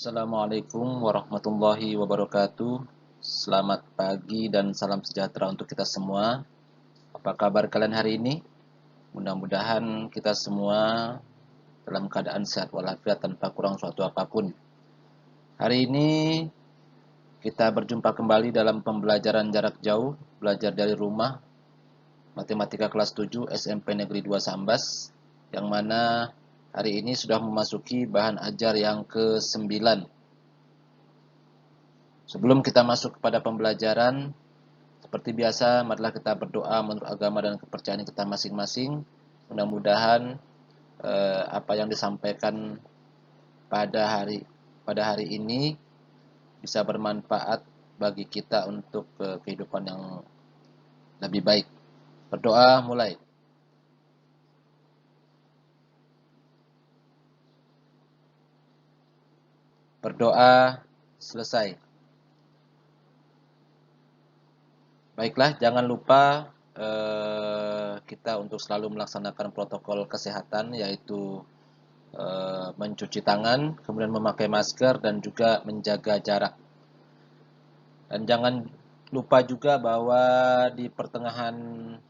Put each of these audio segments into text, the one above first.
Assalamualaikum warahmatullahi wabarakatuh. Selamat pagi dan salam sejahtera untuk kita semua. Apa kabar kalian hari ini? Mudah-mudahan kita semua dalam keadaan sehat walafiat tanpa kurang suatu apapun. Hari ini kita berjumpa kembali dalam pembelajaran jarak jauh, belajar dari rumah, Matematika kelas 7 SMP Negeri 2 Sambas, yang mana hari ini sudah memasuki bahan ajar yang ke-9. Sebelum kita masuk kepada pembelajaran, seperti biasa, marilah kita berdoa menurut agama dan kepercayaan kita masing-masing. Mudah-mudahan apa yang disampaikan pada hari ini bisa bermanfaat bagi kita untuk kehidupan yang lebih baik. Berdoa mulai. Berdoa selesai. Baiklah, jangan lupa kita untuk selalu melaksanakan protokol kesehatan, yaitu mencuci tangan, kemudian memakai masker, dan juga menjaga jarak. Dan jangan lupa juga bahwa di pertengahan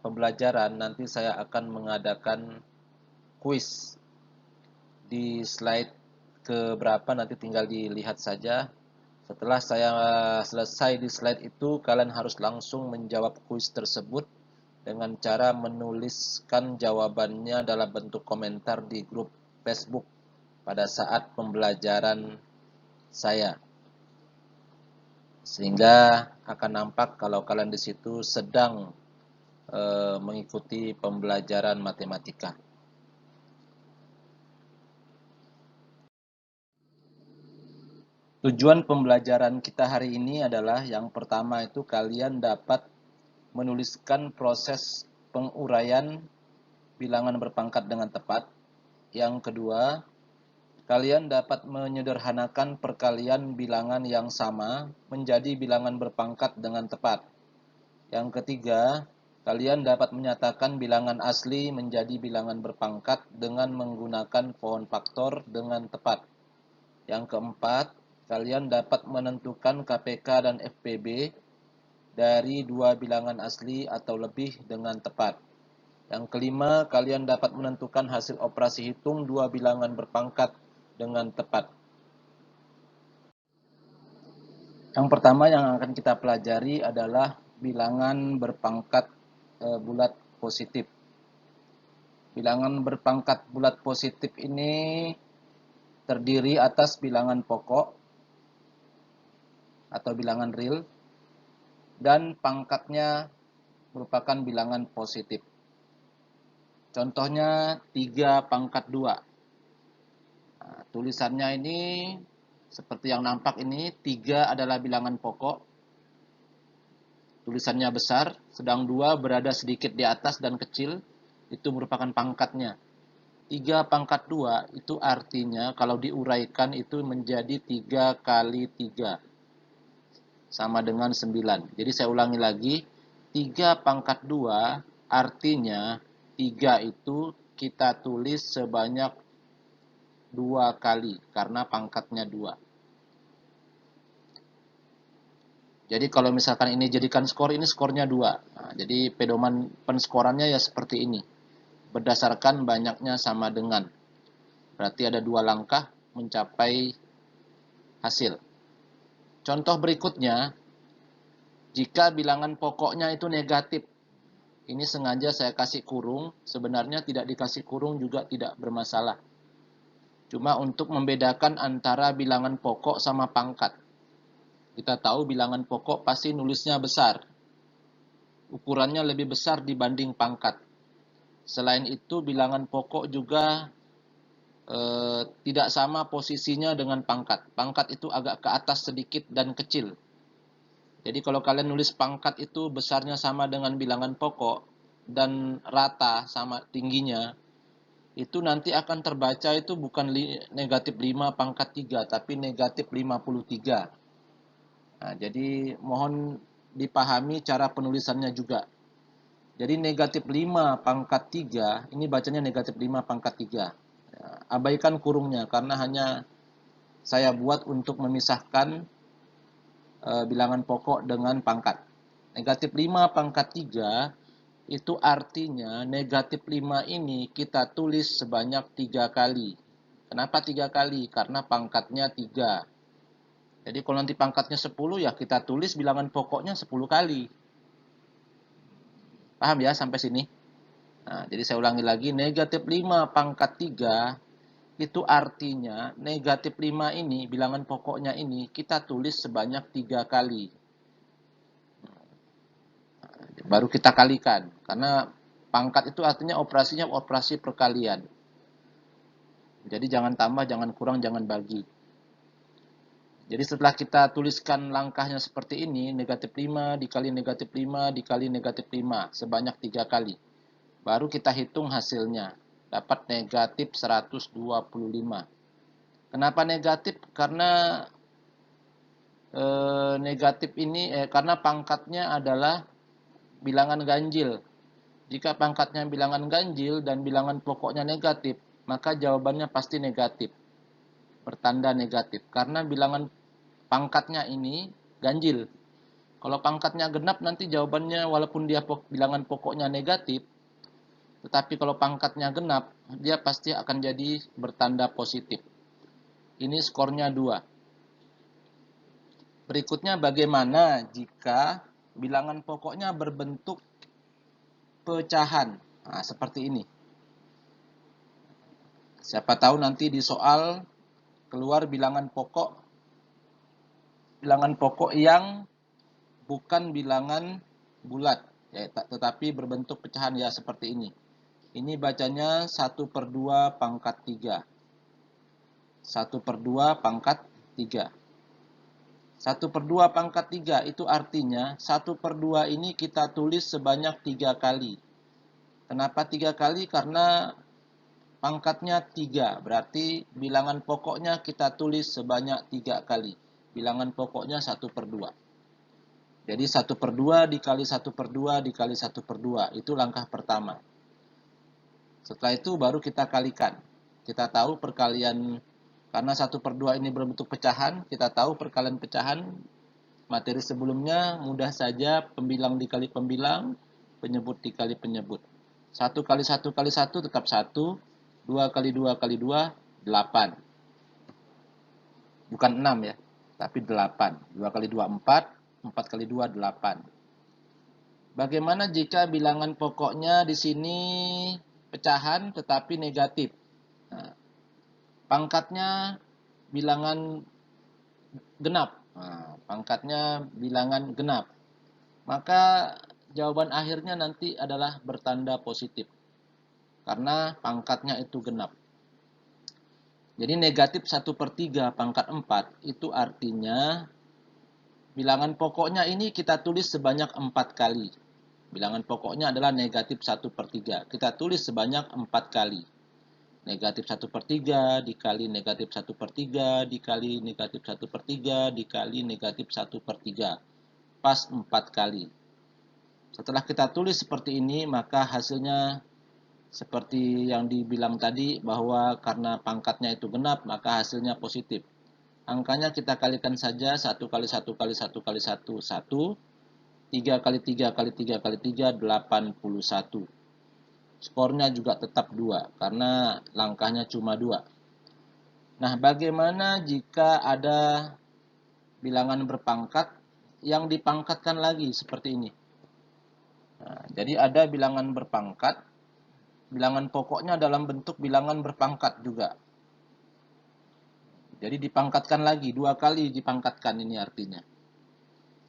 pembelajaran nanti saya akan mengadakan kuis. Di slide keberapa nanti tinggal dilihat saja. Setelah saya selesai di slide itu, kalian harus langsung menjawab kuis tersebut dengan cara menuliskan jawabannya dalam bentuk komentar di grup Facebook pada saat pembelajaran saya. Sehingga akan nampak kalau kalian di situ sedang mengikuti pembelajaran matematika. Tujuan pembelajaran kita hari ini adalah yang pertama itu kalian dapat menuliskan proses penguraian bilangan berpangkat dengan tepat. Yang kedua, kalian dapat menyederhanakan perkalian bilangan yang sama menjadi bilangan berpangkat dengan tepat. Yang ketiga, kalian dapat menyatakan bilangan asli menjadi bilangan berpangkat dengan menggunakan pohon faktor dengan tepat. Yang keempat, kalian dapat menentukan KPK dan FPB dari dua bilangan asli atau lebih dengan tepat. Yang kelima, kalian dapat menentukan hasil operasi hitung dua bilangan berpangkat dengan tepat. Yang pertama yang akan kita pelajari adalah bilangan berpangkat bulat positif. Bilangan berpangkat bulat positif ini terdiri atas bilangan pokok atau bilangan real dan pangkatnya merupakan bilangan positif. Contohnya 3 pangkat 2. Nah, tulisannya ini seperti yang nampak ini, 3 adalah bilangan pokok. Tulisannya besar, sedang 2 berada sedikit di atas dan kecil, itu merupakan pangkatnya. 3 pangkat 2 itu artinya kalau diuraikan itu menjadi 3 kali 3. Sama dengan 9. Jadi saya ulangi lagi, 3 pangkat 2 artinya 3 itu kita tulis sebanyak 2 kali karena pangkatnya 2. Jadi kalau misalkan ini jadikan skor, ini skornya 2. Nah, jadi pedoman penskorannya ya seperti ini. Berdasarkan banyaknya sama dengan. Berarti ada 2 langkah mencapai hasil. Contoh berikutnya, jika bilangan pokoknya itu negatif. Ini sengaja saya kasih kurung, sebenarnya tidak dikasih kurung juga tidak bermasalah. Cuma untuk membedakan antara bilangan pokok sama pangkat. Kita tahu bilangan pokok pasti nulisnya besar. Ukurannya lebih besar dibanding pangkat. Selain itu, bilangan pokok juga tidak sama posisinya dengan pangkat. Pangkat itu agak ke atas sedikit dan kecil. Jadi kalau kalian nulis pangkat itu besarnya sama dengan bilangan pokok dan rata sama tingginya, itu nanti akan terbaca itu bukan negatif 5 pangkat 3, tapi negatif 53. Nah, jadi mohon dipahami cara penulisannya juga. Jadi negatif 5 pangkat 3, ini bacanya negatif 5 pangkat 3. Ya, abaikan kurungnya karena hanya saya buat untuk memisahkan bilangan pokok dengan pangkat. Negatif 5 pangkat 3 itu artinya negatif 5 ini kita tulis sebanyak 3 kali. Kenapa 3 kali? Karena pangkatnya 3. Jadi kalau nanti pangkatnya 10 ya kita tulis bilangan pokoknya 10 kali. Paham ya sampai sini? Nah, jadi saya ulangi lagi, negatif 5 pangkat 3 itu artinya negatif 5 ini, bilangan pokoknya ini, kita tulis sebanyak 3 kali. Baru kita kalikan. Karena pangkat itu artinya operasinya operasi perkalian. Jadi jangan tambah, jangan kurang, jangan bagi. Jadi setelah kita tuliskan langkahnya seperti ini, negatif 5 dikali negatif 5 dikali negatif 5, sebanyak 3 kali. Baru kita hitung hasilnya. Dapat negatif 125. Kenapa negatif? Karena negatif ini karena pangkatnya adalah bilangan ganjil. Jika pangkatnya bilangan ganjil dan bilangan pokoknya negatif, maka jawabannya pasti negatif. Bertanda negatif. Karena bilangan pangkatnya ini ganjil. Kalau pangkatnya genap nanti jawabannya walaupun dia bilangan pokoknya negatif, tetapi kalau pangkatnya genap, dia pasti akan jadi bertanda positif. Ini skornya 2. Berikutnya bagaimana jika bilangan pokoknya berbentuk pecahan. Nah, seperti ini. Siapa tahu nanti di soal keluar bilangan pokok yang bukan bilangan bulat, ya, tetapi berbentuk pecahan ya seperti ini. Ini bacanya 1/2 pangkat 3. 1/2 pangkat 3. 1/2 pangkat 3 itu artinya 1/2 ini kita tulis sebanyak 3 kali. Kenapa 3 kali? Karena pangkatnya 3, berarti bilangan pokoknya kita tulis sebanyak 3 kali. Bilangan pokoknya 1/2. Jadi 1/2 dikali 1/2 dikali 1/2, itu langkah pertama. Setelah itu baru kita kalikan. Kita tahu perkalian, karena 1/2 ini berbentuk pecahan, kita tahu perkalian pecahan. Materi sebelumnya mudah saja, pembilang dikali pembilang, penyebut dikali penyebut. 1 kali 1 kali 1 tetap 1, 2 kali 2 kali 2, 8. Bukan 6 ya, tapi 8. 2 kali 2, 4, 4 kali 2, 8. Bagaimana jika bilangan pokoknya di sini pecahan tetapi negatif? Nah, pangkatnya bilangan genap. Nah, pangkatnya bilangan genap. Maka jawaban akhirnya nanti adalah bertanda positif. Karena pangkatnya itu genap. Jadi negatif 1/3 pangkat 4 itu artinya bilangan pokoknya ini kita tulis sebanyak 4 kali. Bilangan pokoknya adalah negatif 1/3. Kita tulis sebanyak 4 kali. Negatif 1/3 dikali negatif 1/3 dikali negatif 1/3 dikali negatif 1/3. Pas 4 kali. Setelah kita tulis seperti ini, maka hasilnya seperti yang dibilang tadi, bahwa karena pangkatnya itu genap, maka hasilnya positif. Angkanya kita kalikan saja, 1 kali 1 kali 1 kali 1, 1. 3 kali 3 kali 3 kali 3, 81. Skornya juga tetap 2, karena langkahnya cuma 2. Nah, bagaimana jika ada bilangan berpangkat yang dipangkatkan lagi seperti ini? Nah, jadi ada bilangan berpangkat, bilangan pokoknya dalam bentuk bilangan berpangkat juga. Jadi dipangkatkan lagi, 2 kali dipangkatkan ini artinya.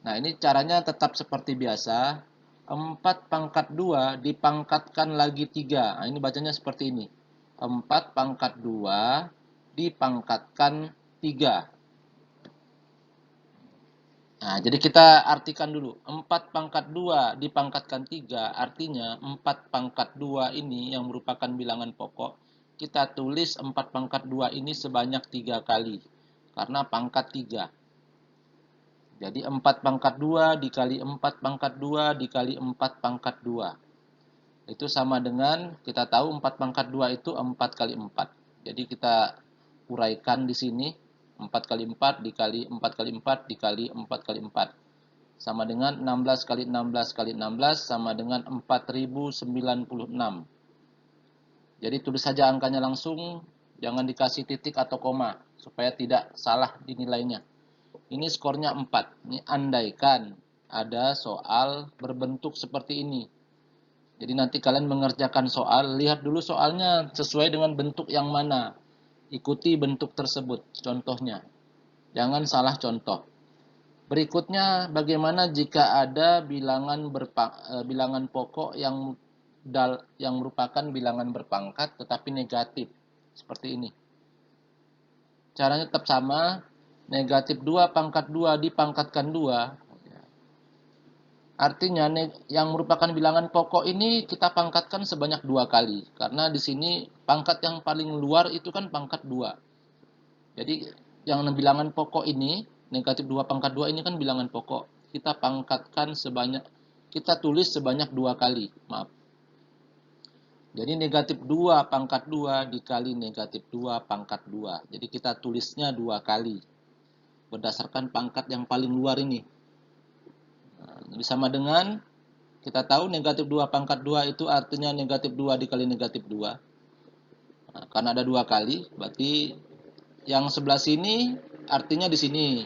Nah, ini caranya tetap seperti biasa. 4 pangkat 2 dipangkatkan lagi 3. Nah, ini bacanya seperti ini. 4 pangkat 2 dipangkatkan 3. Nah, jadi kita artikan dulu. 4 pangkat 2 dipangkatkan 3, artinya 4 pangkat 2 ini yang merupakan bilangan pokok, kita tulis 4 pangkat 2 ini sebanyak 3 kali. Karena pangkat 3. Jadi 4 pangkat 2 dikali 4 pangkat 2 dikali 4 pangkat 2. Itu sama dengan, kita tahu 4 pangkat 2 itu 4 kali 4. Jadi kita uraikan di sini. 4 kali 4 dikali 4 kali 4 dikali 4 kali 4. Sama dengan 16 kali 16 kali 16 sama dengan 4096. Jadi tulis saja angkanya langsung, jangan dikasih titik atau koma, supaya tidak salah dinilainya. Ini skornya 4. Ini andaikan ada soal berbentuk seperti ini. Jadi nanti kalian mengerjakan soal, lihat dulu soalnya sesuai dengan bentuk yang mana. Ikuti bentuk tersebut, contohnya. Jangan salah contoh. Berikutnya, bagaimana jika ada bilangan pokok yang merupakan bilangan berpangkat tetapi negatif, seperti ini. Caranya tetap sama, negatif 2 pangkat 2 dipangkatkan 2. Artinya yang merupakan bilangan pokok ini kita pangkatkan sebanyak 2 kali. Karena di sini pangkat yang paling luar itu kan pangkat 2. Jadi yang bilangan pokok ini, negatif 2 pangkat 2 ini kan bilangan pokok. Kita pangkatkan kita tulis sebanyak 2 kali. Maaf. Jadi negatif 2 pangkat 2 dikali negatif 2 pangkat 2. Jadi kita tulisnya 2 kali. Berdasarkan pangkat yang paling luar ini. Jadi sama dengan, kita tahu negatif 2 pangkat 2 itu artinya negatif 2 dikali negatif 2. Nah, karena ada 2 kali, berarti yang sebelah sini artinya di sini.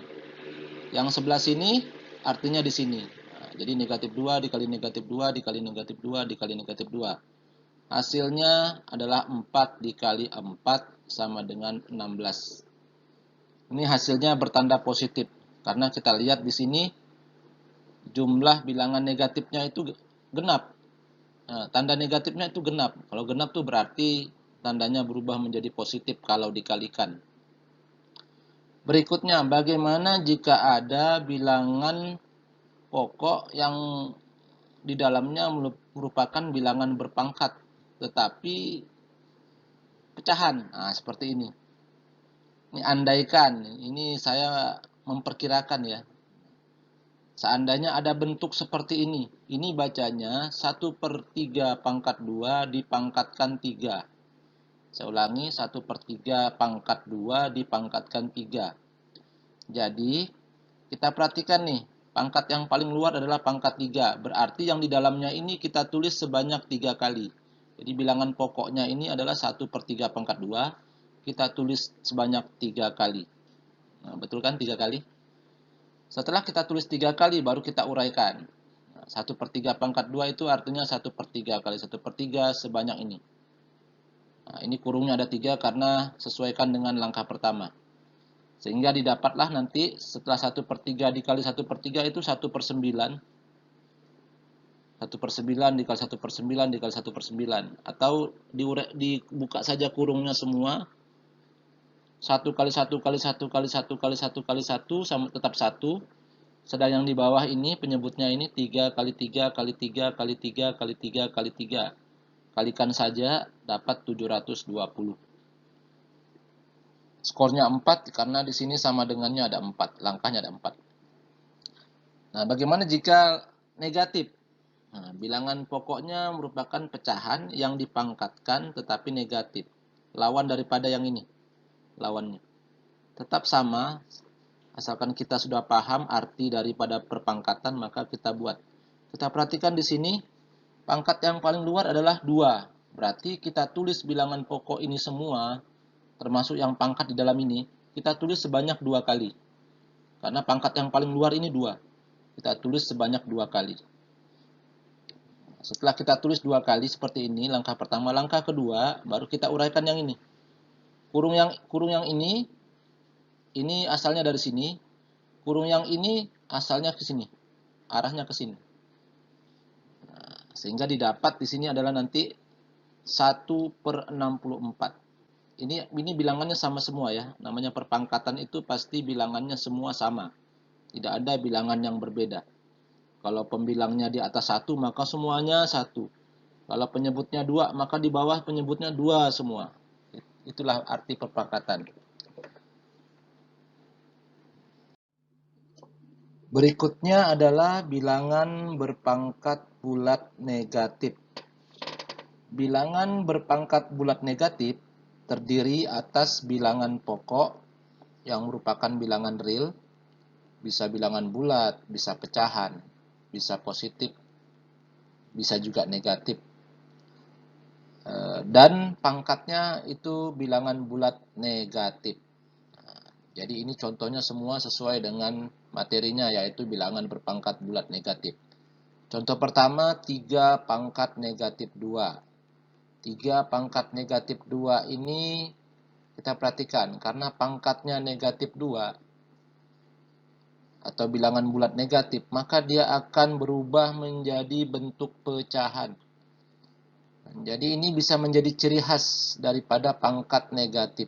Yang sebelah sini artinya di sini. Nah, jadi negatif 2 dikali negatif 2 dikali negatif 2 dikali negatif 2. Hasilnya adalah 4 dikali 4 sama dengan 16. Ini hasilnya bertanda positif. Karena kita lihat di sini jumlah bilangan negatifnya itu genap. Nah, tanda negatifnya itu genap. Kalau genap itu berarti tandanya berubah menjadi positif kalau dikalikan. Berikutnya, bagaimana jika ada bilangan pokok yang di dalamnya merupakan bilangan berpangkat, tetapi pecahan. Nah, seperti ini. Ini andaikan, ini saya memperkirakan ya. Seandainya ada bentuk seperti ini bacanya 1/3 pangkat 2 dipangkatkan 3. Saya ulangi, 1/3 pangkat 2 dipangkatkan 3. Jadi, kita perhatikan nih, pangkat yang paling luar adalah pangkat 3. Berarti yang di dalamnya ini kita tulis sebanyak 3 kali. Jadi bilangan pokoknya ini adalah 1/3 pangkat 2. Kita tulis sebanyak 3 kali. Nah, betul kan 3 kali? Setelah kita tulis 3 kali, baru kita uraikan. 1/3 pangkat 2 itu artinya 1/3 kali 1/3 sebanyak ini. Nah, ini kurungnya ada 3 karena sesuaikan dengan langkah pertama. Sehingga didapatlah nanti setelah 1/3 dikali 1/3 itu 1/9. 1/9 dikali 1/9 dikali 1/9. Atau dibuka saja kurungnya semua. 1 kali 1 kali 1 kali 1 kali 1 kali 1 sama tetap 1. Sedang yang di bawah ini penyebutnya ini 3 kali 3 kali 3 kali 3 kali 3 kali 3. Kalikan saja dapat 720. Skornya 4 karena di sini sama dengannya ada 4. Langkahnya ada 4. Nah, bagaimana jika negatif? Nah, bilangan pokoknya merupakan pecahan yang dipangkatkan tetapi negatif. Lawan daripada yang ini. Lawannya. Tetap sama, asalkan kita sudah paham arti daripada perpangkatan, maka kita buat. Kita perhatikan di sini, pangkat yang paling luar adalah 2. Berarti kita tulis bilangan pokok ini semua, termasuk yang pangkat di dalam ini, kita tulis sebanyak 2 kali. Karena pangkat yang paling luar ini 2. Kita tulis sebanyak 2 kali. Setelah kita tulis 2 kali seperti ini, langkah pertama. Langkah kedua, baru kita uraikan yang ini. Kurung yang ini asalnya dari sini. Kurung yang ini asalnya ke sini. Arahnya ke sini. Nah, sehingga didapat di sini adalah nanti 1/64. Ini bilangannya sama semua ya. Namanya perpangkatan itu pasti bilangannya semua sama. Tidak ada bilangan yang berbeda. Kalau pembilangnya di atas 1, maka semuanya 1. Kalau penyebutnya 2, maka di bawah penyebutnya 2 semua. Itulah arti perpangkatan. Berikutnya adalah bilangan berpangkat bulat negatif. Bilangan berpangkat bulat negatif terdiri atas bilangan pokok yang merupakan bilangan real, bisa bilangan bulat, bisa pecahan, bisa positif, bisa juga negatif. Dan pangkatnya itu bilangan bulat negatif. Jadi ini contohnya semua sesuai dengan materinya, yaitu bilangan berpangkat bulat negatif. Contoh pertama, 3 pangkat negatif 2. 3 pangkat negatif 2 ini kita perhatikan, karena pangkatnya negatif 2 atau bilangan bulat negatif, maka dia akan berubah menjadi bentuk pecahan. Jadi ini bisa menjadi ciri khas daripada pangkat negatif.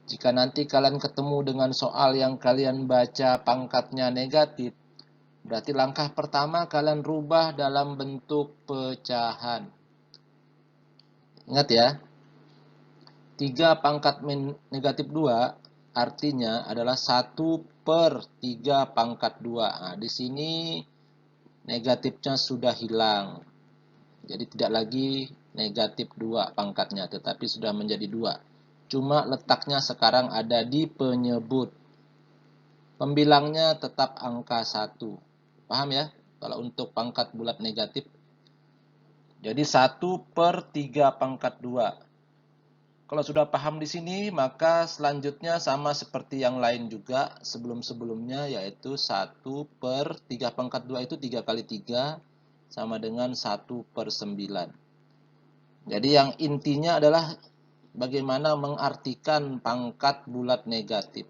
Jika nanti kalian ketemu dengan soal yang kalian baca pangkatnya negatif, berarti langkah pertama kalian rubah dalam bentuk pecahan. Ingat ya, 3 pangkat negatif 2 artinya adalah 1/3 pangkat 2. Nah, di sini negatifnya sudah hilang. Jadi tidak lagi negatif 2 pangkatnya, tetapi sudah menjadi 2. Cuma letaknya sekarang ada di penyebut. Pembilangnya tetap angka 1. Paham ya? Kalau untuk pangkat bulat negatif. Jadi 1/3 pangkat 2. Kalau sudah paham di sini, maka selanjutnya sama seperti yang lain juga sebelum-sebelumnya, yaitu 1/3 pangkat 2 itu 3 kali 3 sama dengan 1/9. Jadi yang intinya adalah bagaimana mengartikan pangkat bulat negatif.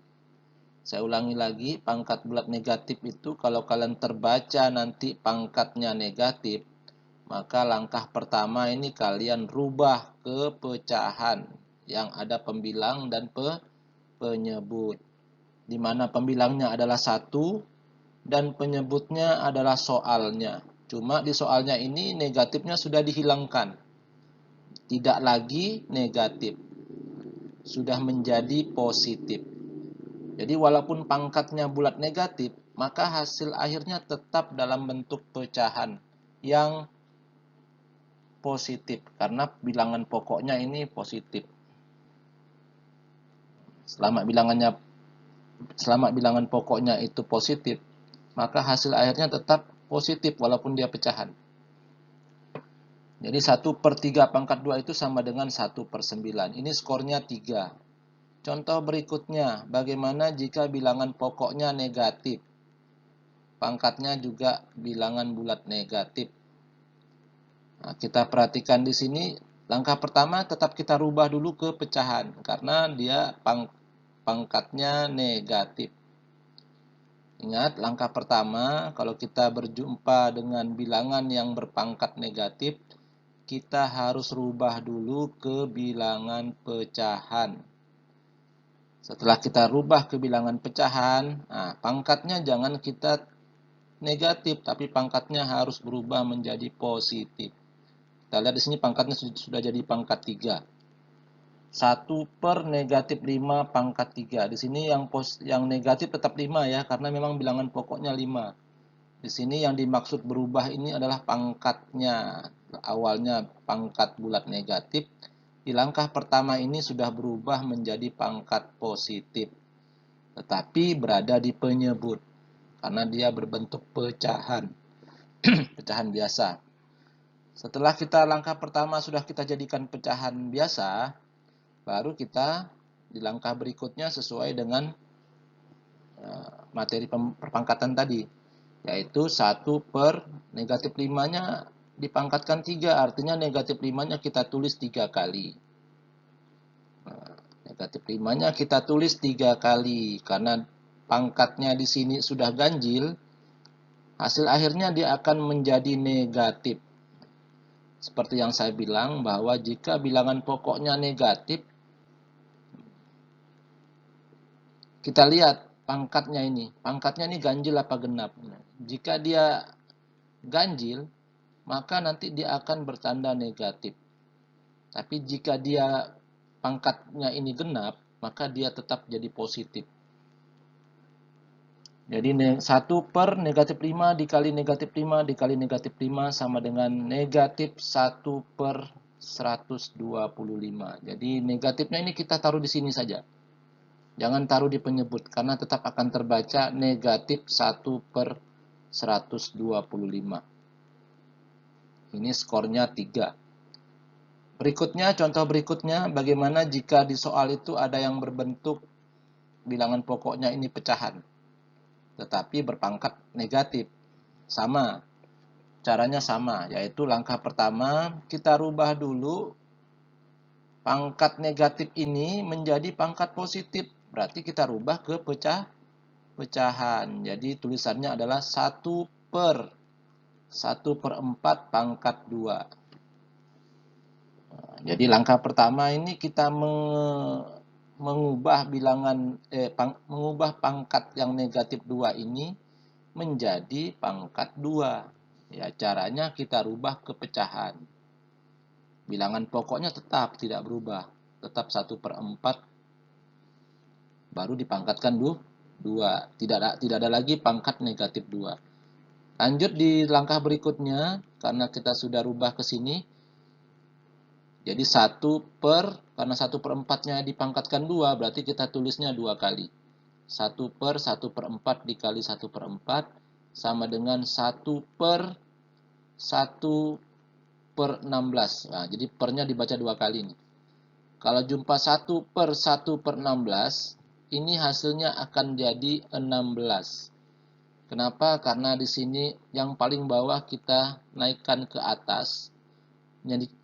Saya ulangi lagi, pangkat bulat negatif itu kalau kalian terbaca nanti pangkatnya negatif, maka langkah pertama ini kalian rubah ke pecahan yang ada pembilang dan penyebut. Di mana pembilangnya adalah 1 dan penyebutnya adalah soalnya. Cuma di soalnya ini negatifnya sudah dihilangkan. Tidak lagi negatif. Sudah menjadi positif. Jadi walaupun pangkatnya bulat negatif, maka hasil akhirnya tetap dalam bentuk pecahan yang positif. Karena bilangan pokoknya ini positif. Selama bilangan pokoknya itu positif, maka hasil akhirnya tetap positif walaupun dia pecahan. Jadi 1/3 pangkat 2 itu sama dengan 1/9. Ini skornya 3. Contoh berikutnya, bagaimana jika bilangan pokoknya negatif? Pangkatnya juga bilangan bulat negatif. Nah, kita perhatikan di sini, langkah pertama tetap kita rubah dulu ke pecahan, karena dia pangkatnya negatif. Ingat, langkah pertama, kalau kita berjumpa dengan bilangan yang berpangkat negatif, kita harus rubah dulu ke bilangan pecahan. Setelah kita rubah ke bilangan pecahan, nah, pangkatnya jangan kita negatif, tapi pangkatnya harus berubah menjadi positif. Kita lihat di sini pangkatnya sudah jadi pangkat 3. 1/-5 pangkat 3. Di sini yang negatif tetap 5 ya, karena memang bilangan pokoknya 5. Di sini yang dimaksud berubah ini adalah pangkatnya. Awalnya pangkat bulat negatif, di langkah pertama ini sudah berubah menjadi pangkat positif. Tetapi berada di penyebut, karena dia berbentuk pecahan. Pecahan biasa. Setelah langkah pertama sudah kita jadikan pecahan biasa, baru kita di langkah berikutnya sesuai dengan materi perpangkatan tadi, yaitu 1/-5-nya dipangkatkan 3, artinya negatif 5-nya kita tulis 3 kali. Negatif 5-nya kita tulis 3 kali, karena pangkatnya di sini sudah ganjil, hasil akhirnya dia akan menjadi negatif. Seperti yang saya bilang, bahwa jika bilangan pokoknya negatif, kita lihat pangkatnya ini ganjil apa genap. Jika dia ganjil, maka nanti dia akan bertanda negatif. Tapi jika dia pangkatnya ini genap, maka dia tetap jadi positif. Jadi 1/-5 dikali negatif 5 dikali negatif 5 sama dengan negatif 1/125. Jadi negatifnya ini kita taruh di sini saja. Jangan taruh di penyebut, karena tetap akan terbaca negatif 1/125. Ini skornya 3. Berikutnya, contoh berikutnya, bagaimana jika di soal itu ada yang berbentuk bilangan pokoknya ini pecahan, tetapi berpangkat negatif. Sama, caranya sama, yaitu langkah pertama, kita rubah dulu pangkat negatif ini menjadi pangkat positif. Berarti kita rubah ke pecahan. Jadi tulisannya adalah 1/4 pangkat 2. Jadi langkah pertama ini kita mengubah mengubah pangkat yang negatif 2 ini menjadi pangkat 2. Ya, caranya kita rubah ke pecahan. Bilangan pokoknya tetap tidak berubah, tetap 1/4 baru dipangkatkan 2. Tidak ada lagi pangkat negatif 2. Lanjut di langkah berikutnya, karena kita sudah rubah ke sini, jadi karena 1/4-nya dipangkatkan 2, berarti kita tulisnya 2 kali. 1/1/4 dikali 1/4 sama dengan 1/1/16. Nah, jadi pernya dibaca 2 kali nih. Kalau jumpa 1/1/16, ini hasilnya akan jadi 16. Kenapa? Karena di sini yang paling bawah kita naikkan ke atas,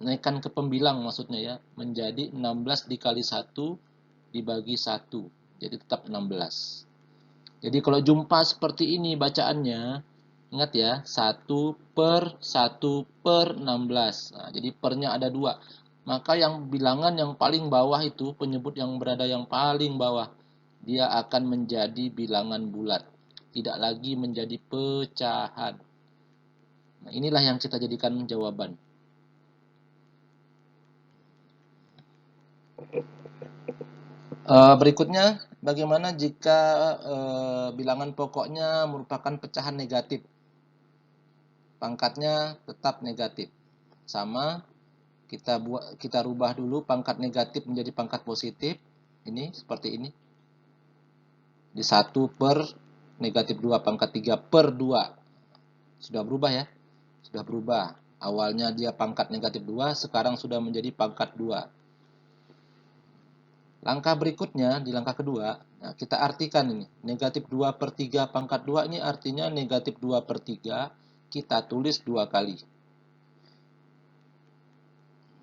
naikkan ke pembilang maksudnya ya, menjadi 16 dikali 1 dibagi 1. Jadi tetap 16. Jadi kalau jumpa seperti ini bacaannya, ingat ya, 1/1/16. Nah, jadi pernya ada 2. Maka yang bilangan yang paling bawah itu, penyebut yang berada yang paling bawah, dia akan menjadi bilangan bulat. Tidak lagi menjadi pecahan. Nah, inilah yang kita jadikan jawaban. Berikutnya, bagaimana jika bilangan pokoknya merupakan pecahan negatif? Pangkatnya tetap negatif. Sama, kita rubah dulu pangkat negatif menjadi pangkat positif. Ini seperti ini. Di 1 per negatif 2 pangkat 3 per 2. Sudah berubah ya? Sudah berubah. Awalnya dia pangkat negatif 2, sekarang sudah menjadi pangkat 2. Langkah berikutnya, di langkah kedua, nah kita artikan ini. Negatif 2/3 pangkat 2 ini artinya negatif 2/3 kita tulis 2 kali.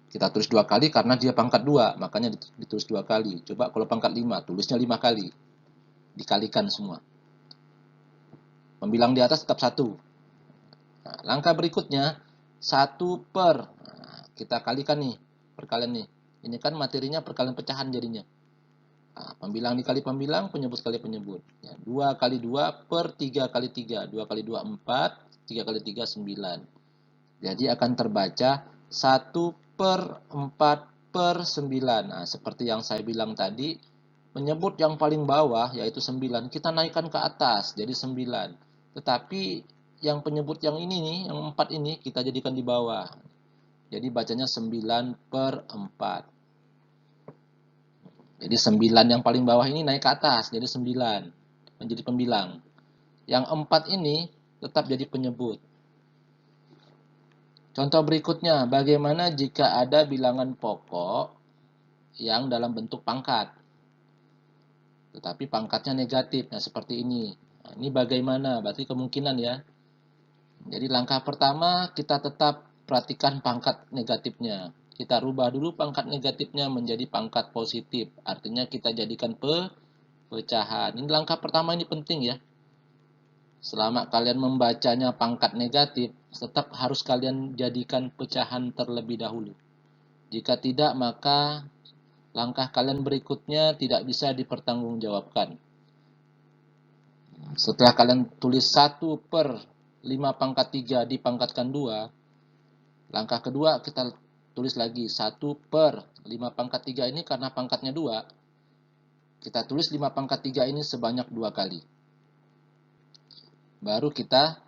Kita tulis 2 kali karena dia pangkat 2, makanya ditulis 2 kali. Coba kalau pangkat 5, tulisnya 5 kali. Dikalikan semua. Pembilang di atas tetap 1. Nah, langkah berikutnya, 1 per. Nah, kita kalikan nih, perkalian nih. Ini kan materinya perkalian pecahan jadinya. Nah, pembilang dikali pembilang, penyebut kali penyebut. Ya, 2 kali 2 per 3 kali 3. 2 kali 2, 4. 3 kali 3, 9. Jadi akan terbaca 1/4/9. Nah, seperti yang saya bilang tadi, menyebut yang paling bawah, yaitu 9, kita naikkan ke atas, jadi 9. Tetapi yang penyebut yang ini nih, yang 4 ini, kita jadikan di bawah. Jadi bacanya 9/4. Jadi 9 yang paling bawah ini naik ke atas, jadi 9. Menjadi pembilang. Yang 4 ini tetap jadi penyebut. Contoh berikutnya, bagaimana jika ada bilangan pokok yang dalam bentuk pangkat, tetapi pangkatnya negatif. Nah, seperti ini. Nah, ini bagaimana? Berarti kemungkinan ya. Jadi langkah pertama, kita tetap perhatikan pangkat negatifnya. Kita rubah dulu pangkat negatifnya menjadi pangkat positif. Artinya kita jadikan pecahan. Ini langkah pertama, ini penting ya. Selama kalian membacanya pangkat negatif, tetap harus kalian jadikan pecahan terlebih dahulu. Jika tidak, maka langkah kalian berikutnya tidak bisa dipertanggungjawabkan. Setelah kalian tulis 1/5/3 dipangkatkan 2, langkah kedua kita tulis lagi 1/5/3 ini karena pangkatnya 2. Kita tulis 5/3 ini sebanyak 2 kali. Baru kita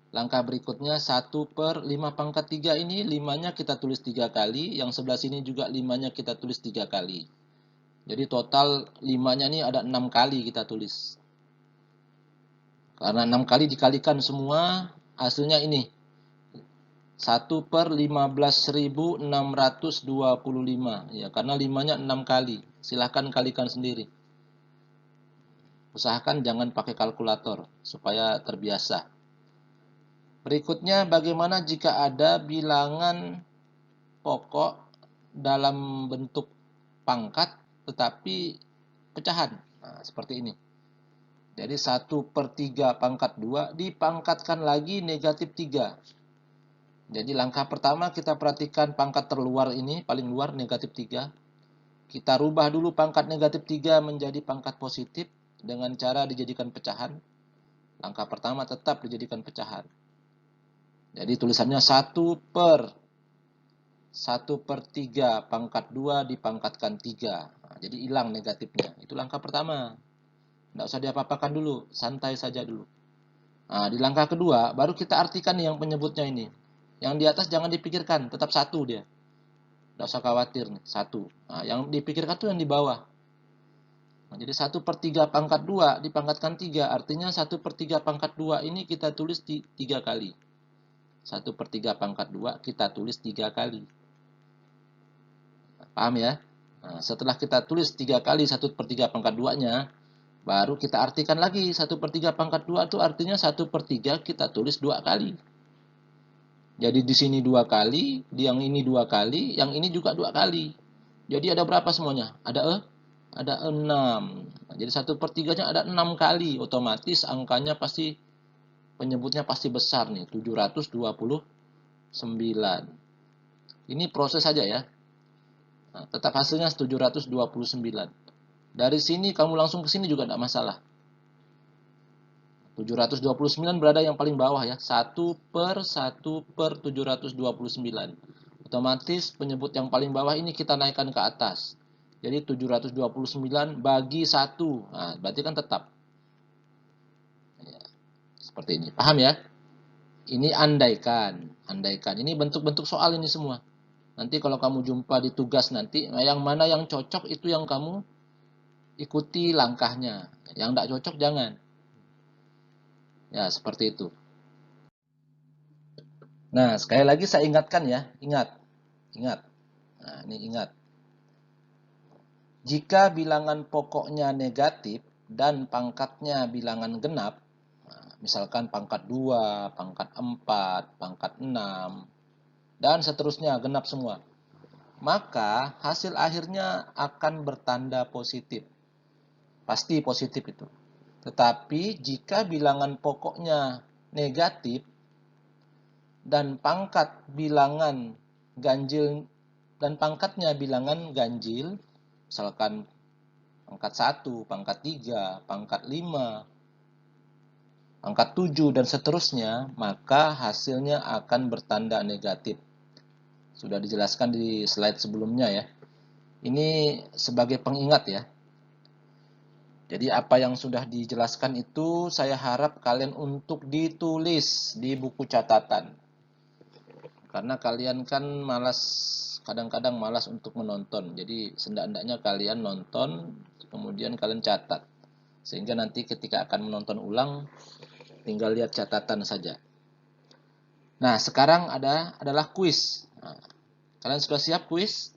langkah berikutnya 1/5/3 ini 5-nya kita tulis 3 kali, yang sebelah sini juga 5-nya kita tulis 3 kali. Jadi total 5-nya ini ada 6 kali kita tulis. Karena 6 kali dikalikan semua, hasilnya ini. 1/15.625. Ya, karena 5-nya 6 kali. Silahkan kalikan sendiri. Usahakan jangan pakai kalkulator, supaya terbiasa. Berikutnya, bagaimana jika ada bilangan pokok dalam bentuk pangkat, tetapi pecahan. Nah, seperti ini. Jadi 1/3 pangkat 2 dipangkatkan lagi negatif 3. Jadi langkah pertama kita perhatikan pangkat terluar ini, paling luar negatif 3. Kita rubah dulu pangkat negatif 3 menjadi pangkat positif dengan cara dijadikan pecahan. Langkah pertama tetap dijadikan pecahan. Jadi tulisannya 1/3 pangkat 2 dipangkatkan 3. Nah, jadi hilang negatifnya. Itu langkah pertama. Tidak usah diapa-apakan dulu, santai saja dulu. Nah, di langkah kedua, baru kita artikan nih yang penyebutnya ini. Yang di atas jangan dipikirkan, tetap 1 dia. Tidak usah khawatir nih, 1. Nah, yang dipikirkan tuh yang di bawah. Nah, jadi 1/3 pangkat 2 dipangkatkan 3, artinya 1/3 pangkat 2 ini kita tulis 3 kali. 1/3 pangkat 2 kita tulis 3 kali. Paham ya? Nah, setelah kita tulis 3 kali 1/3 pangkat 2-nya, baru kita artikan lagi 1/3 pangkat 2 itu artinya 1/3 kita tulis 2 kali. Jadi di sini 2 kali, di yang ini 2 kali, yang ini juga 2 kali. Jadi ada berapa semuanya? Ada 6. Nah, jadi 1/3-nya ada 6 kali. Otomatis angkanya pasti, penyebutnya pasti besar nih, 729. Ini proses saja ya. Nah, tetap hasilnya 729. Dari sini kamu langsung ke sini juga tidak masalah. 729 berada yang paling bawah ya. 1/729. Otomatis penyebut yang paling bawah ini kita naikkan ke atas. Jadi 729 bagi 1. Nah, berarti kan tetap. Ya, seperti ini. Paham ya? Ini andaikan. Andaikan. Ini bentuk-bentuk soal ini semua. Nanti kalau kamu jumpa di tugas nanti, yang mana yang cocok itu yang kamu ikuti langkahnya. Yang tidak cocok jangan. Ya, seperti itu. Nah, sekali lagi saya ingatkan ya. Ingat. Nah, ini ingat. Jika bilangan pokoknya negatif dan pangkatnya bilangan genap, misalkan pangkat 2, pangkat 4, pangkat 6, dan seterusnya genap semua, maka hasil akhirnya akan bertanda positif. Pasti positif itu. Tetapi jika bilangan pokoknya negatif dan pangkat bilangan ganjil dan pangkatnya bilangan ganjil, misalkan pangkat 1, pangkat 3, pangkat 5, pangkat 7 dan seterusnya, maka hasilnya akan bertanda negatif. Sudah dijelaskan di slide sebelumnya ya. Ini sebagai pengingat ya. Jadi apa yang sudah dijelaskan itu saya harap kalian untuk ditulis di buku catatan. Karena kalian kan malas, kadang-kadang malas untuk menonton. Jadi sendak-endaknya kalian nonton, kemudian kalian catat. Sehingga nanti ketika akan menonton ulang, tinggal lihat catatan saja. Nah, sekarang adalah kuis. Nah, kalian sudah siap kuis?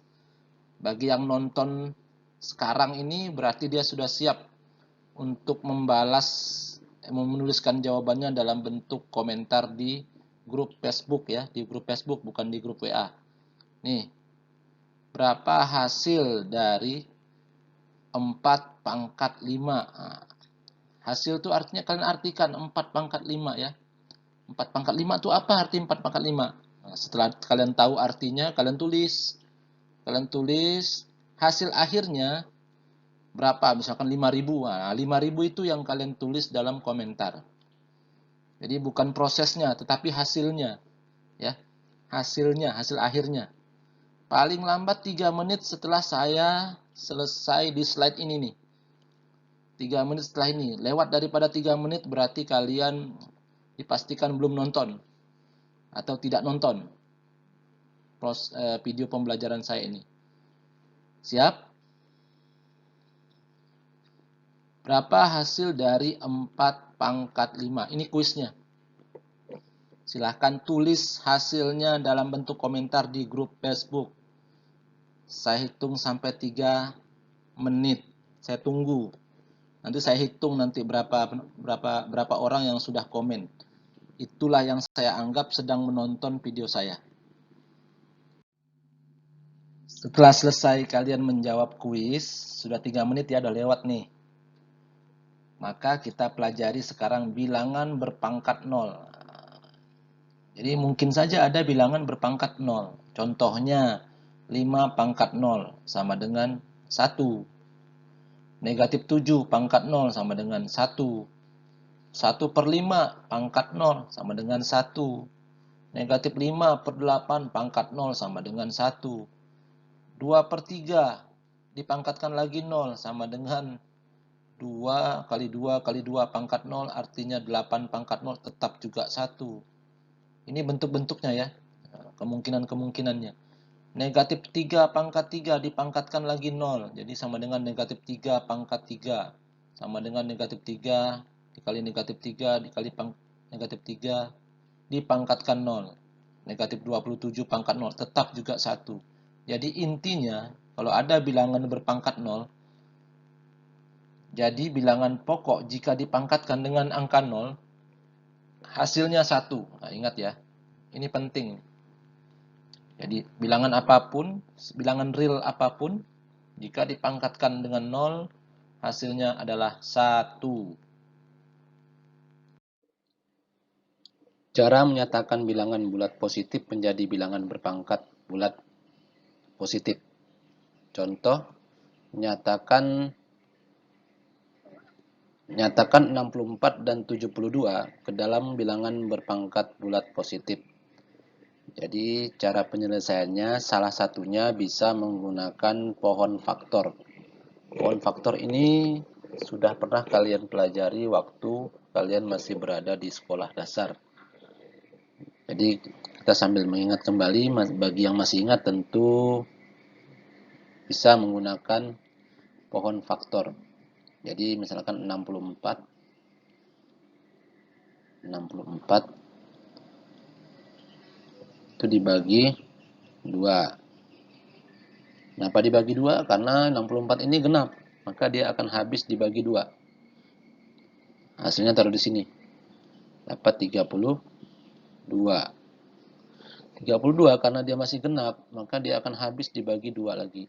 Bagi yang nonton sekarang ini berarti dia sudah siap untuk menuliskan jawabannya dalam bentuk komentar di grup Facebook ya, di grup Facebook bukan di grup WA. Nih, berapa hasil dari 4 pangkat 5? Nah, hasil itu artinya kalian artikan 4 pangkat 5 ya. 4 pangkat 5 itu apa arti 4 pangkat 5? Nah, setelah kalian tahu artinya, kalian tulis. Kalian tulis hasil akhirnya berapa, misalkan 5.000. Nah, 5.000 itu yang kalian tulis dalam komentar. Jadi bukan prosesnya, tetapi hasilnya. Ya, hasilnya, hasil akhirnya. Paling lambat 3 menit setelah saya selesai di slide ini nih. 3 menit setelah ini. Lewat daripada 3 menit berarti kalian dipastikan belum nonton. Atau tidak nonton video pembelajaran saya ini. Siap? Berapa hasil dari 4 pangkat 5? Ini kuisnya. Silahkan tulis hasilnya dalam bentuk komentar di grup Facebook. Saya hitung sampai 3 menit. Saya tunggu. Nanti saya hitung nanti berapa orang yang sudah komen. Itulah yang saya anggap sedang menonton video saya. Setelah selesai kalian menjawab kuis, sudah 3 menit ya, udah lewat nih. Maka kita pelajari sekarang bilangan berpangkat 0. Jadi mungkin saja ada bilangan berpangkat 0. Contohnya 5 pangkat 0 sama dengan 1. Negatif 7 pangkat 0 sama dengan 1. 1/5 pangkat 0 sama dengan 1. Negatif 5/8 pangkat 0 sama dengan 1. 2/3 dipangkatkan lagi 0 sama dengan 2 kali 2 kali 2 pangkat 0 artinya 8 pangkat 0 tetap juga 1. Ini bentuk-bentuknya ya, kemungkinan-kemungkinannya. Negatif 3 pangkat 3 dipangkatkan lagi 0, jadi sama dengan negatif 3 pangkat 3. Sama dengan negatif 3 dikali negatif 3 dikali negatif 3 dipangkatkan 0. Negatif 27 pangkat 0 tetap juga 1. Jadi intinya kalau ada bilangan berpangkat 0, jadi bilangan pokok jika dipangkatkan dengan angka 0, hasilnya 1. Nah, ingat ya, ini penting. Jadi bilangan apapun, bilangan real apapun, jika dipangkatkan dengan 0, hasilnya adalah 1. Cara menyatakan bilangan bulat positif menjadi bilangan berpangkat bulat positif. Contoh, nyatakan 64 dan 72 ke dalam bilangan berpangkat bulat positif. Jadi cara penyelesaiannya salah satunya bisa menggunakan pohon faktor. Pohon faktor ini sudah pernah kalian pelajari waktu kalian masih berada di sekolah dasar. Jadi kita sambil mengingat kembali, bagi yang masih ingat tentu bisa menggunakan pohon faktor. Jadi misalkan 64 itu dibagi 2. Kenapa dibagi 2? Karena 64 ini genap, maka dia akan habis dibagi 2. Hasilnya taruh di sini. Dapat 32. 32 karena dia masih genap, maka dia akan habis dibagi 2 lagi.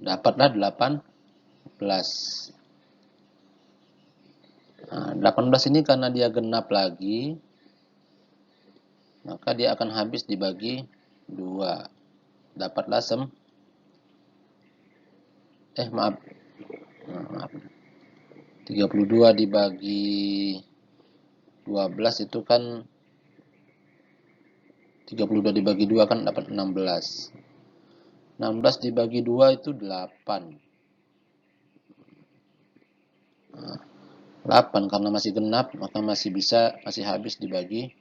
Dapatlah 18. Nah, 18 ini karena dia genap lagi, maka dia akan habis dibagi 2. Dapatlah maaf. 32 dibagi 12 itu kan 32 dibagi 2 kan dapat 16. 16 dibagi 2 itu 8. 8 karena masih genap, maka masih habis dibagi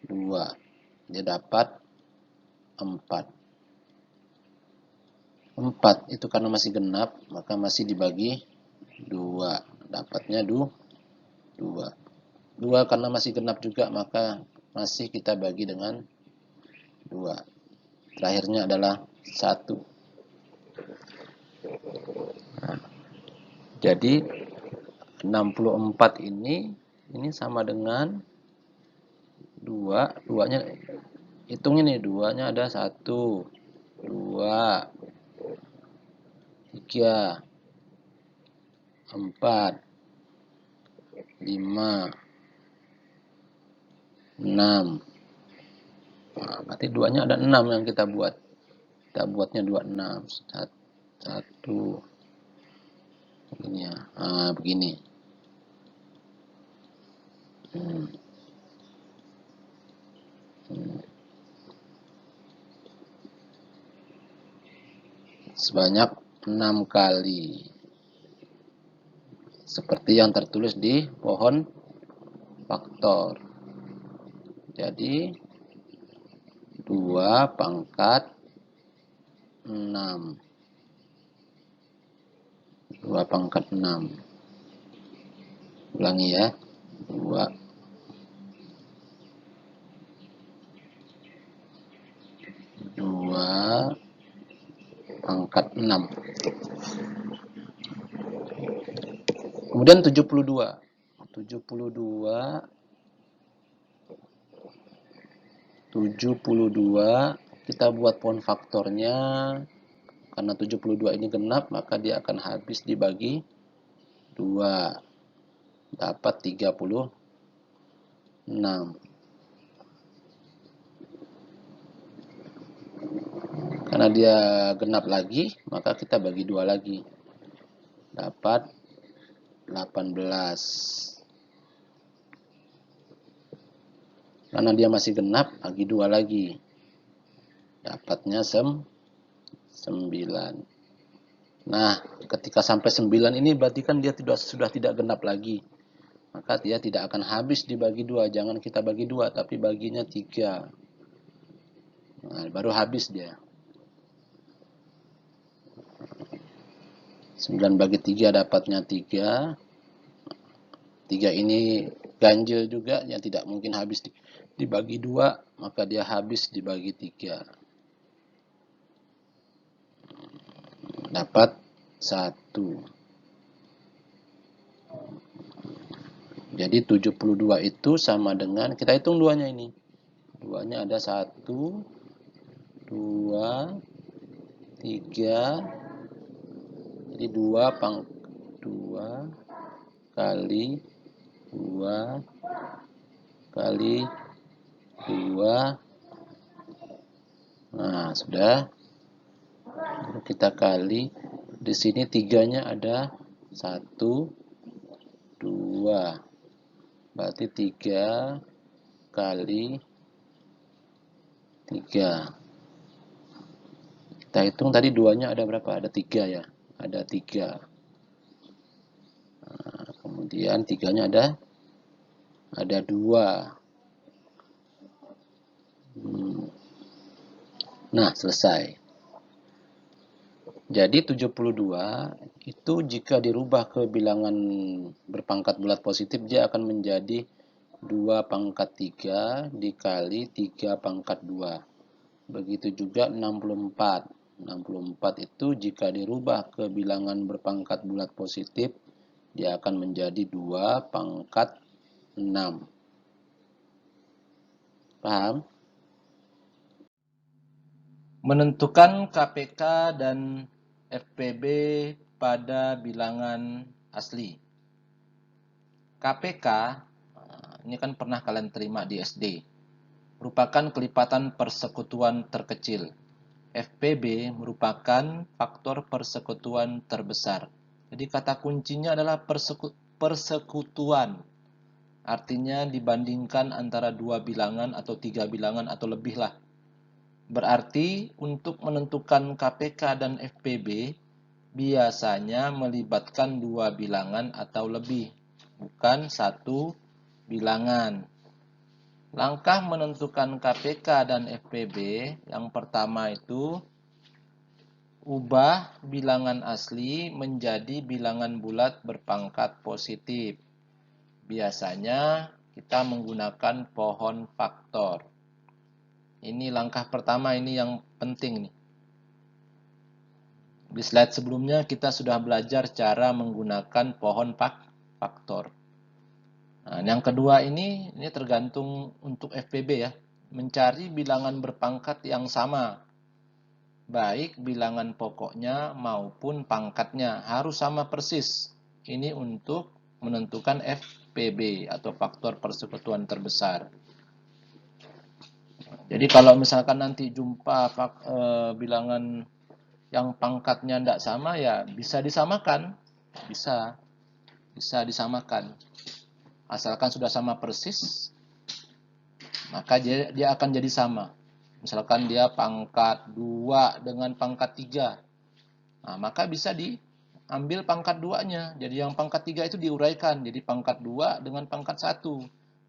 2. Dia dapat 4. 4 itu karena masih genap, maka masih dibagi 2. Dapatnya 2. 2 karena masih genap juga, maka masih kita bagi dengan 2. Terakhirnya adalah 1. Nah, jadi 64 ini sama dengan 2. 2-nya hitung ini, 2-nya ada 1, 2, 3, 4, 5, 6. Nah, berarti 2-nya ada 6 yang kita buat. Kita buatnya 26. 1. Begini ya. Nah, begini. Sebanyak 6 kali. Seperti yang tertulis di pohon faktor. Jadi 2 pangkat 6. 2 pangkat 6. Ulangi ya. 2 pangkat 6. Kemudian 72 kita buat pohon faktornya. Karena 72 ini genap, maka dia akan habis dibagi 2. Dapat 36. Karena dia genap lagi, maka kita bagi 2 lagi. Dapat 18. Karena dia masih genap, bagi 2 lagi. Dapatnya 9. Nah, ketika sampai 9 ini berarti kan dia sudah tidak genap lagi. Maka dia tidak akan habis dibagi 2. Jangan kita bagi 2, tapi baginya 3. Nah, baru habis dia. 9 bagi 3 dapatnya 3. 3 ini ganjil juga, yang tidak mungkin habis dibagi 2, maka dia habis dibagi 3. Dapat 1. Jadi 72 itu sama dengan, kita hitung duanya ini. Duanya ada 1, 2, 3. Jadi 2 kali 2 kali 2. Nah, sudah. Kita kali, di sini 3-nya ada 1, 2. Berarti 3 kali 3. Kita hitung tadi 2-nya ada berapa? Ada 3 ya. Ada 3. Nah, kemudian 3-nya ada 2. Nah, selesai. Jadi 72 itu jika dirubah ke bilangan berpangkat bulat positif, dia akan menjadi 2 pangkat 3 dikali 3 pangkat 2. Begitu juga 64. 64 itu jika dirubah ke bilangan berpangkat bulat positif, dia akan menjadi 2 pangkat 6. Paham? Menentukan KPK dan FPB pada bilangan asli. KPK, ini kan pernah kalian terima di SD, merupakan kelipatan persekutuan terkecil. FPB merupakan faktor persekutuan terbesar. Jadi kata kuncinya adalah persekutuan. Artinya dibandingkan antara 2 bilangan atau 3 bilangan atau lebih lah. Berarti untuk menentukan KPK dan FPB biasanya melibatkan 2 bilangan atau lebih, bukan 1 bilangan. Langkah menentukan KPK dan FPB yang pertama itu ubah bilangan asli menjadi bilangan bulat berpangkat positif. Biasanya kita menggunakan pohon faktor. Ini langkah pertama, ini yang penting nih. Di slide sebelumnya kita sudah belajar cara menggunakan pohon faktor. Nah, yang kedua ini tergantung untuk FPB ya. Mencari bilangan berpangkat yang sama. Baik bilangan pokoknya maupun pangkatnya harus sama persis. Ini untuk menentukan FPB atau faktor persekutuan terbesar. Jadi kalau misalkan nanti jumpa bilangan yang pangkatnya tidak sama, ya bisa disamakan. Bisa disamakan. Asalkan sudah sama persis, maka dia akan jadi sama. Misalkan dia pangkat 2 dengan pangkat 3. Nah, maka bisa diambil pangkat 2-nya. Jadi yang pangkat 3 itu diuraikan. Jadi pangkat 2 dengan pangkat 1.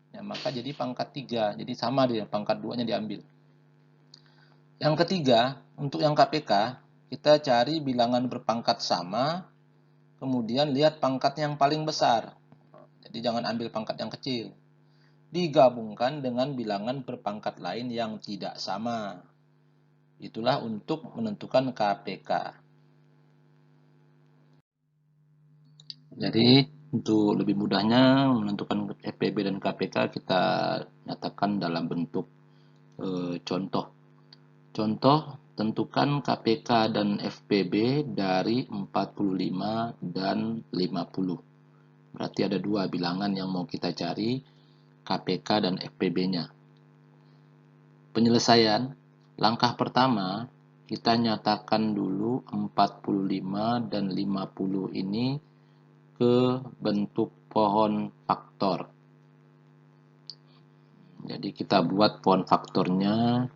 Ya, maka jadi pangkat 3. Jadi sama dia, pangkat 2-nya diambil. Yang ketiga, untuk yang KPK, kita cari bilangan berpangkat sama kemudian lihat pangkat yang paling besar. Jadi jangan ambil pangkat yang kecil. Digabungkan dengan bilangan berpangkat lain yang tidak sama. Itulah untuk menentukan KPK. Jadi untuk lebih mudahnya menentukan FPB dan KPK kita nyatakan dalam bentuk contoh. Contoh, tentukan KPK dan FPB dari 45 dan 50. Berarti ada dua bilangan yang mau kita cari, KPK dan FPB-nya. Penyelesaian, langkah pertama, kita nyatakan dulu 45 dan 50 ini ke bentuk pohon faktor. Jadi kita buat pohon faktornya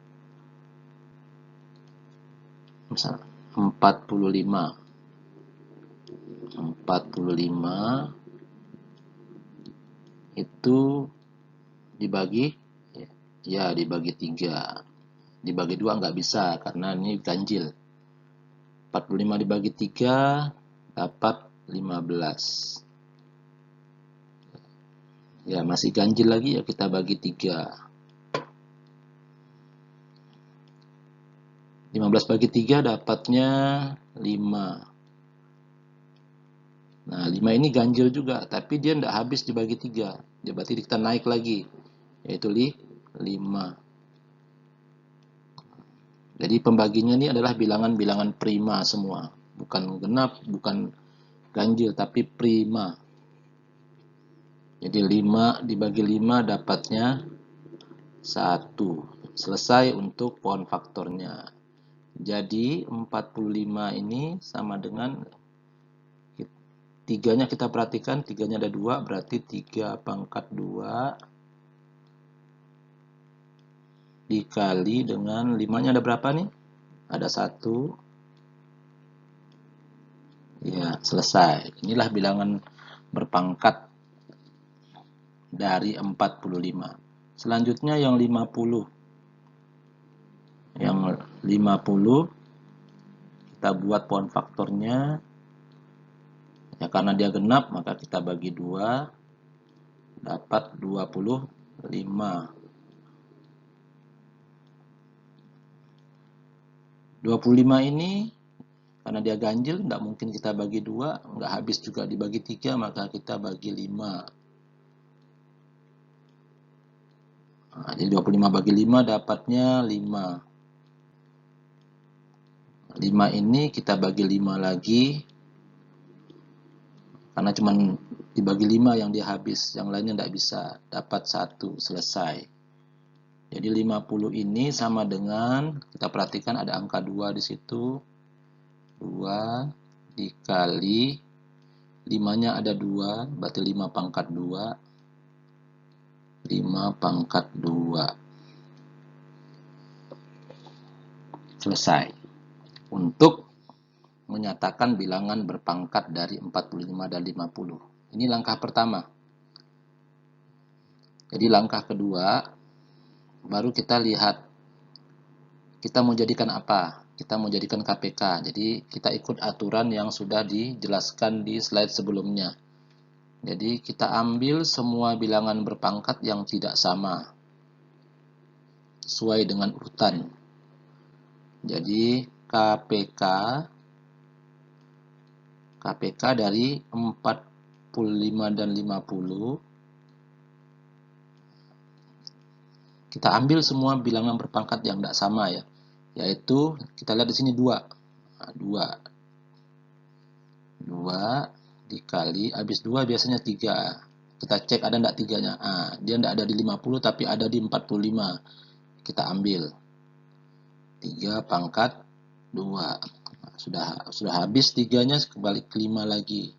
misalnya 45 itu dibagi dibagi 3. Dibagi 2 nggak bisa karena ini ganjil. 45 dibagi 3 dapat 15. Ya, masih ganjil lagi ya, kita bagi 3. 15 bagi 3 dapatnya 5. Nah, 5 ini ganjil juga, tapi dia tidak habis dibagi 3. Dia berarti kita naik lagi, yaitu 5. Jadi pembaginya ini adalah bilangan-bilangan prima semua. Bukan genap, bukan ganjil, tapi prima. Jadi 5 dibagi 5 dapatnya 1. Selesai untuk pohon faktornya. Jadi 45 ini sama dengan 3-nya kita perhatikan, 3-nya ada 2, berarti 3 pangkat 2 dikali dengan 5-nya ada berapa nih? Ada 1. Ya, selesai. Inilah bilangan berpangkat dari 45. Selanjutnya yang 50. Yang 50 kita buat pohon faktornya. Ya, karena dia genap maka kita bagi 2 dapat 25. 25 ini karena dia ganjil tidak mungkin kita bagi 2, nggak habis juga dibagi 3, maka kita bagi 5. Nah, jadi 25 bagi 5 dapatnya 5. 5 ini kita bagi 5 lagi. Karena cuma dibagi 5 yang dia habis, yang lainnya tidak bisa. Dapat 1, selesai. Jadi 50 ini sama dengan, kita perhatikan ada angka 2 di situ. 2 dikali 5-nya ada 2, berarti 5 pangkat 2. 5 pangkat 2. Selesai. Untuk menyatakan bilangan berpangkat dari 45 dan 50. Ini langkah pertama. Jadi langkah kedua, baru kita lihat kita mau jadikan apa. Kita mau jadikan KPK. Jadi kita ikut aturan yang sudah dijelaskan di slide sebelumnya. Jadi kita ambil semua bilangan berpangkat yang tidak sama sesuai dengan urutan. Jadi KPK dari 45 dan 50 kita ambil semua bilangan berpangkat yang tidak sama ya. Yaitu kita lihat di sini 2. Nah, 2 dikali habis 2 biasanya 3. Kita cek ada enggak 3-nya. Ah, dia enggak ada di 50 tapi ada di 45. Kita ambil 3 pangkat 2. Nah, sudah habis 3-nya, kembali ke 5 lagi.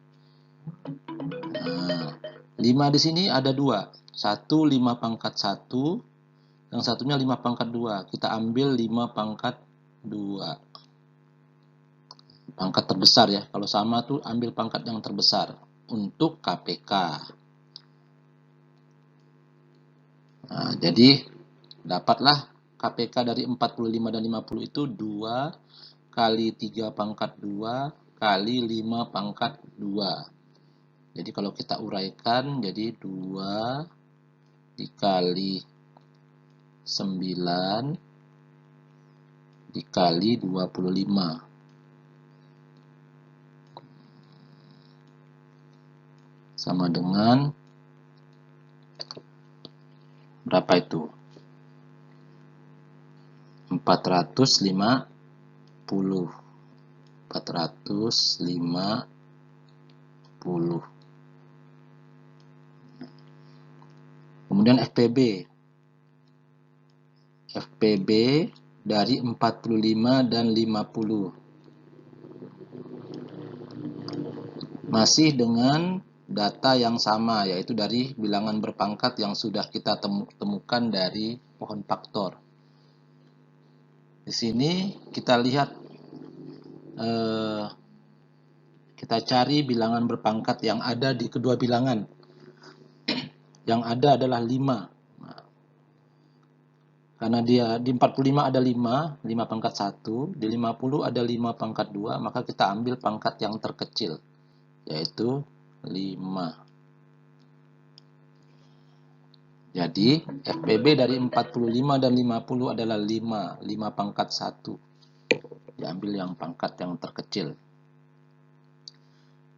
Nah, 5 di sini ada 2. 1 5 pangkat 1, yang satunya 5 pangkat 2. Kita ambil 5 pangkat 2. Pangkat terbesar ya. Kalau sama tuh ambil pangkat yang terbesar untuk KPK. Nah, jadi dapatlah KPK dari 45 dan 50 itu 2 kali 3 pangkat 2 kali 5 pangkat 2. Jadi kalau kita uraikan, jadi 2 dikali 9 dikali 25. Sama dengan berapa itu? 450. 450. Kemudian FPB. FPB dari 45 dan 50. Masih dengan data yang sama, yaitu dari bilangan berpangkat yang sudah kita temukan dari pohon faktor. Di sini kita lihat, kita cari bilangan berpangkat yang ada di kedua bilangan. Yang ada adalah 5. Nah, karena dia di 45 ada 5 pangkat 1, di 50 ada 5 pangkat 2, maka kita ambil pangkat yang terkecil, yaitu 5. Jadi FPB dari 45 dan 50 adalah 5 pangkat 1. Diambil yang pangkat yang terkecil.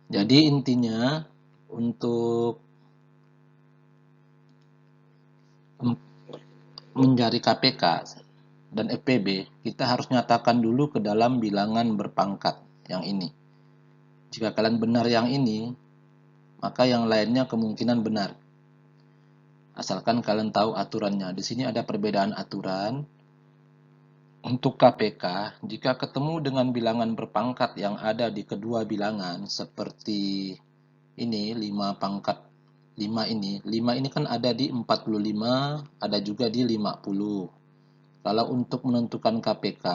Jadi intinya untuk mencari KPK dan FPB, kita harus nyatakan dulu ke dalam bilangan berpangkat yang ini. Jika kalian benar yang ini, maka yang lainnya kemungkinan benar. Asalkan kalian tahu aturannya. Di sini ada perbedaan aturan. Untuk KPK, jika ketemu dengan bilangan berpangkat yang ada di kedua bilangan, seperti ini, 5 pangkat 5 ini. 5 ini kan ada di 45, ada juga di 50. Kalau untuk menentukan KPK,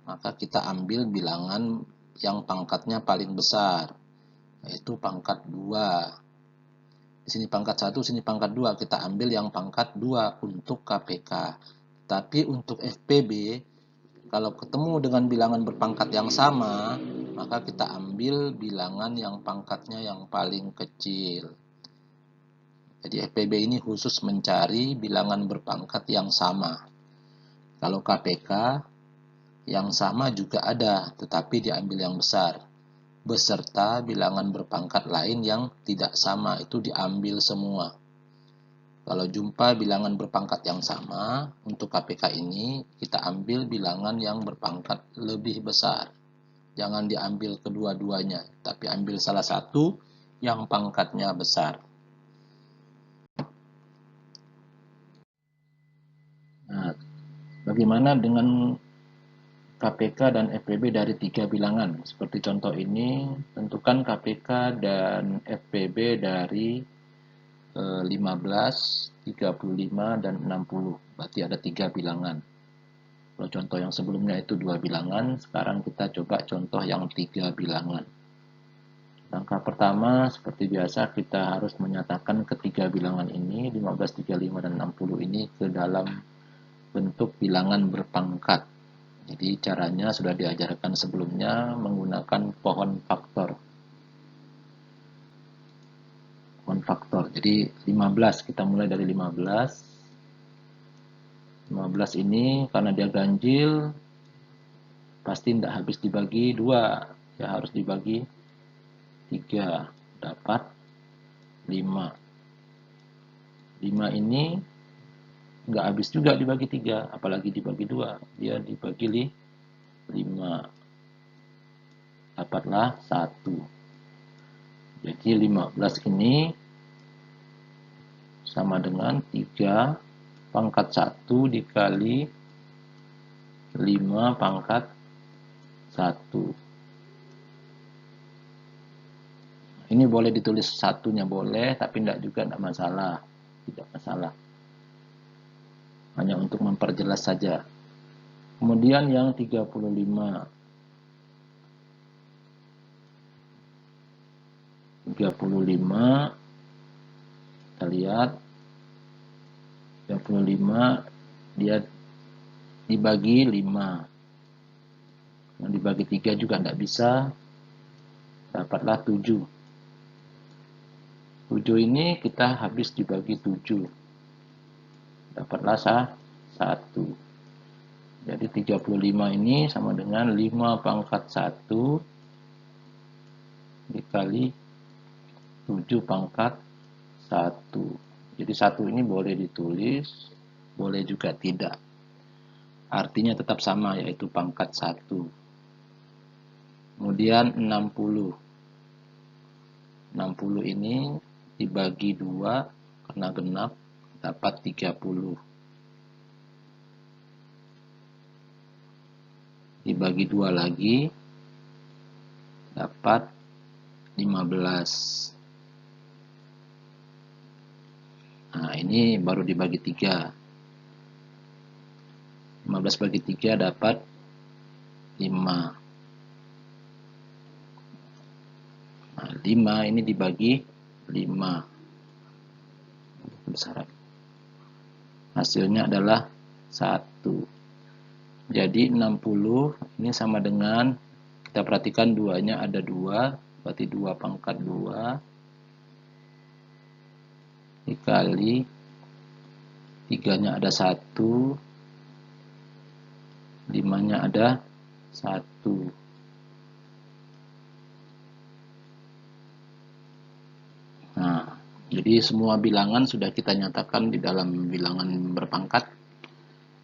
maka kita ambil bilangan yang pangkatnya paling besar, yaitu pangkat 2. Di sini pangkat 1, sini pangkat 2. Kita ambil yang pangkat 2 untuk KPK. Tapi untuk FPB, kalau ketemu dengan bilangan berpangkat yang sama, maka kita ambil bilangan yang pangkatnya yang paling kecil. Jadi FPB ini khusus mencari bilangan berpangkat yang sama. Kalau KPK, yang sama juga ada, tetapi diambil yang besar. Beserta bilangan berpangkat lain yang tidak sama, itu diambil semua. Kalau jumpa bilangan berpangkat yang sama, untuk KPK ini kita ambil bilangan yang berpangkat lebih besar. Jangan diambil kedua-duanya, tapi ambil salah satu yang pangkatnya besar. Nah, bagaimana dengan KPK dan FPB dari 3 bilangan? Seperti contoh ini, tentukan KPK dan FPB dari 15, 35, dan 60. Berarti ada 3 bilangan. Kalau contoh yang sebelumnya itu 2 bilangan, sekarang kita coba contoh yang 3 bilangan. Langkah pertama, seperti biasa, kita harus menyatakan ketiga bilangan ini, 15, 35, dan 60 ini ke dalam bentuk bilangan berpangkat. Jadi caranya sudah diajarkan sebelumnya menggunakan pohon faktor. Pohon faktor. Jadi 15, kita mulai dari 15. 15 ini karena dia ganjil, pasti tidak habis dibagi 2. Ya harus dibagi 3. Dapat 5. 5 ini nggak habis juga dibagi 3, apalagi dibagi 2. Dia dibagi 5. Dapatlah 1. Jadi 15 ini sama dengan 3 pangkat 1 dikali 5 pangkat 1. Ini boleh ditulis satunya boleh, tapi tidak juga tidak masalah. Tidak masalah. Hanya untuk memperjelas saja. Kemudian yang 35. 35, kita lihat 35 dia dibagi 5. Yang dibagi 3 juga tidak bisa. dapatlah 7. 7 ini kita habis dibagi 7, dapatlah 1. Jadi 35 ini sama dengan 5 pangkat 1 dikali 7 pangkat 1. Jadi 1 ini boleh ditulis, boleh juga tidak. Artinya tetap sama, yaitu pangkat 1. Kemudian 60. 60 ini dibagi 2 karena genap, dapat 30. Dibagi 2 lagi, dapat 15. Nah, ini baru dibagi 3. 15 bagi 3 dapat 5. Nah, 5 ini dibagi 5. Besaran. Hasilnya adalah 1. Jadi 60 ini sama dengan, kita perhatikan 2-nya ada 2, berarti 2 pangkat 2 dikali 3-nya ada 1, 5-nya ada 1. Nah, jadi semua bilangan sudah kita nyatakan di dalam bilangan berpangkat.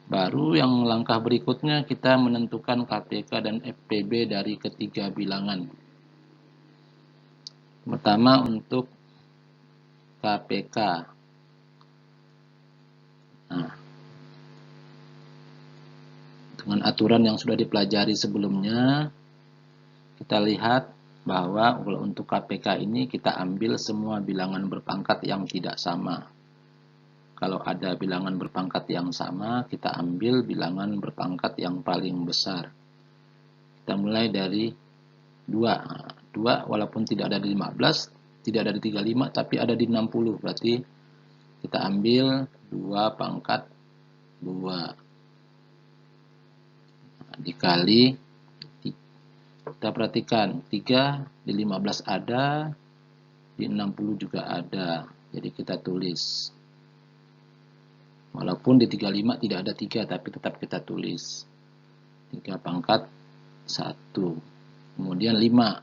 Baru yang langkah berikutnya kita menentukan KPK dan FPB dari ketiga bilangan. Pertama untuk KPK. Nah, dengan aturan yang sudah dipelajari sebelumnya, kita lihat bahwa untuk KPK ini kita ambil semua bilangan berpangkat yang tidak sama. Kalau ada bilangan berpangkat yang sama, kita ambil bilangan berpangkat yang paling besar. Kita mulai dari 2. Nah, 2 walaupun tidak ada di 15, tidak ada di 35, tapi ada di 60. Berarti kita ambil 2 pangkat 2. Nah, dikali, kita perhatikan 3 di 15 ada, di 60 juga ada. Jadi kita tulis. Walaupun di 35 tidak ada 3, tapi tetap kita tulis. 3 pangkat 1. Kemudian 5.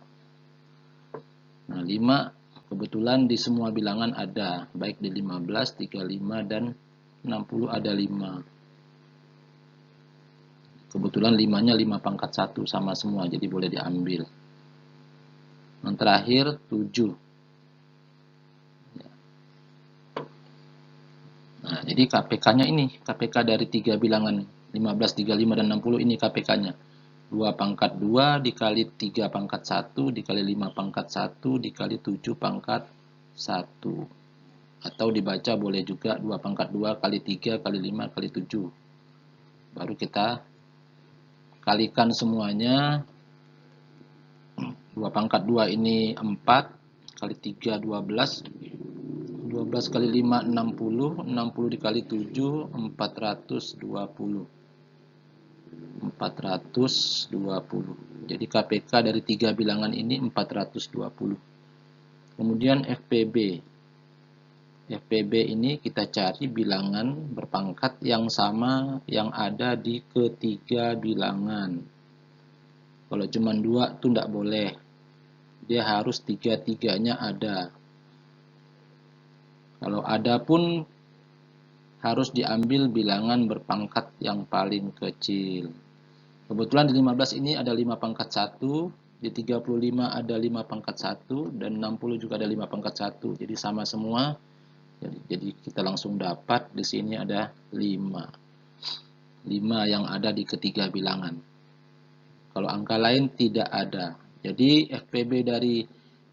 Nah, 5 kebetulan di semua bilangan ada, baik di 15, 35, dan 60 ada 5. Kebetulan 5-nya 5 pangkat 1 sama semua, jadi boleh diambil. Yang terakhir 7. Nah, jadi KPK-nya ini, KPK dari 3 bilangan 15, 35, dan 60 ini KPK-nya. 2 pangkat 2 dikali 3 pangkat 1 dikali 5 pangkat 1 dikali 7 pangkat 1. Atau dibaca boleh juga 2 pangkat 2 kali 3 kali 5 kali 7. Baru kita kalikan semuanya. 2 pangkat 2 ini 4 kali 3 12. 12 kali 5 60. 60 dikali 7 420. 420. Jadi KPK dari 3 bilangan ini 420. Kemudian FPB. FPB ini kita cari bilangan berpangkat yang sama yang ada di ketiga bilangan. Kalau cuma 2 itu tidak boleh. Dia harus 3-3-nya ada. Kalau ada pun harus diambil bilangan berpangkat yang paling kecil. Kebetulan di 15 ini ada 5 pangkat 1, di 35 ada 5 pangkat 1, dan 60 juga ada 5 pangkat 1. Jadi sama semua. Jadi kita langsung dapat di sini ada 5. 5 yang ada di ketiga bilangan. Kalau angka lain tidak ada. Jadi FPB dari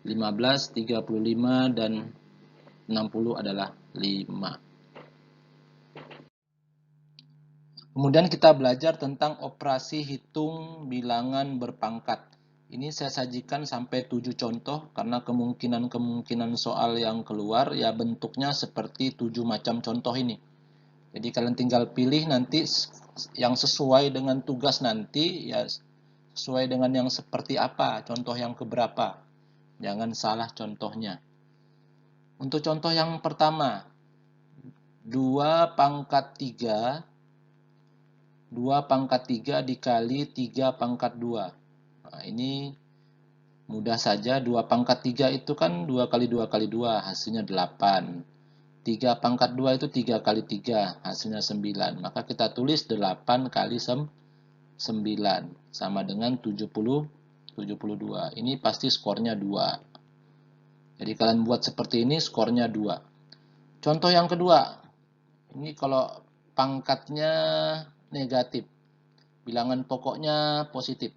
15, 35, dan 60 adalah 5. Kemudian kita belajar tentang operasi hitung bilangan berpangkat. Ini saya sajikan sampai 7 contoh karena kemungkinan soal yang keluar ya bentuknya seperti 7 macam contoh ini. Jadi kalian tinggal pilih nanti yang sesuai dengan tugas nanti ya sesuai dengan yang seperti apa, contoh yang keberapa. Jangan salah contohnya. Untuk contoh yang pertama, 2 pangkat 3 dikali 3 pangkat 2. Nah, ini mudah saja. 2 pangkat 3 itu kan 2 kali 2 kali 2, hasilnya 8. 3 pangkat 2 itu 3 kali 3, hasilnya 9. Maka kita tulis 8 kali 9, sama dengan 72. Ini pasti skornya 2. Jadi kalian buat seperti ini, skornya 2. Contoh yang kedua, ini kalau pangkatnya negatif, bilangan pokoknya positif.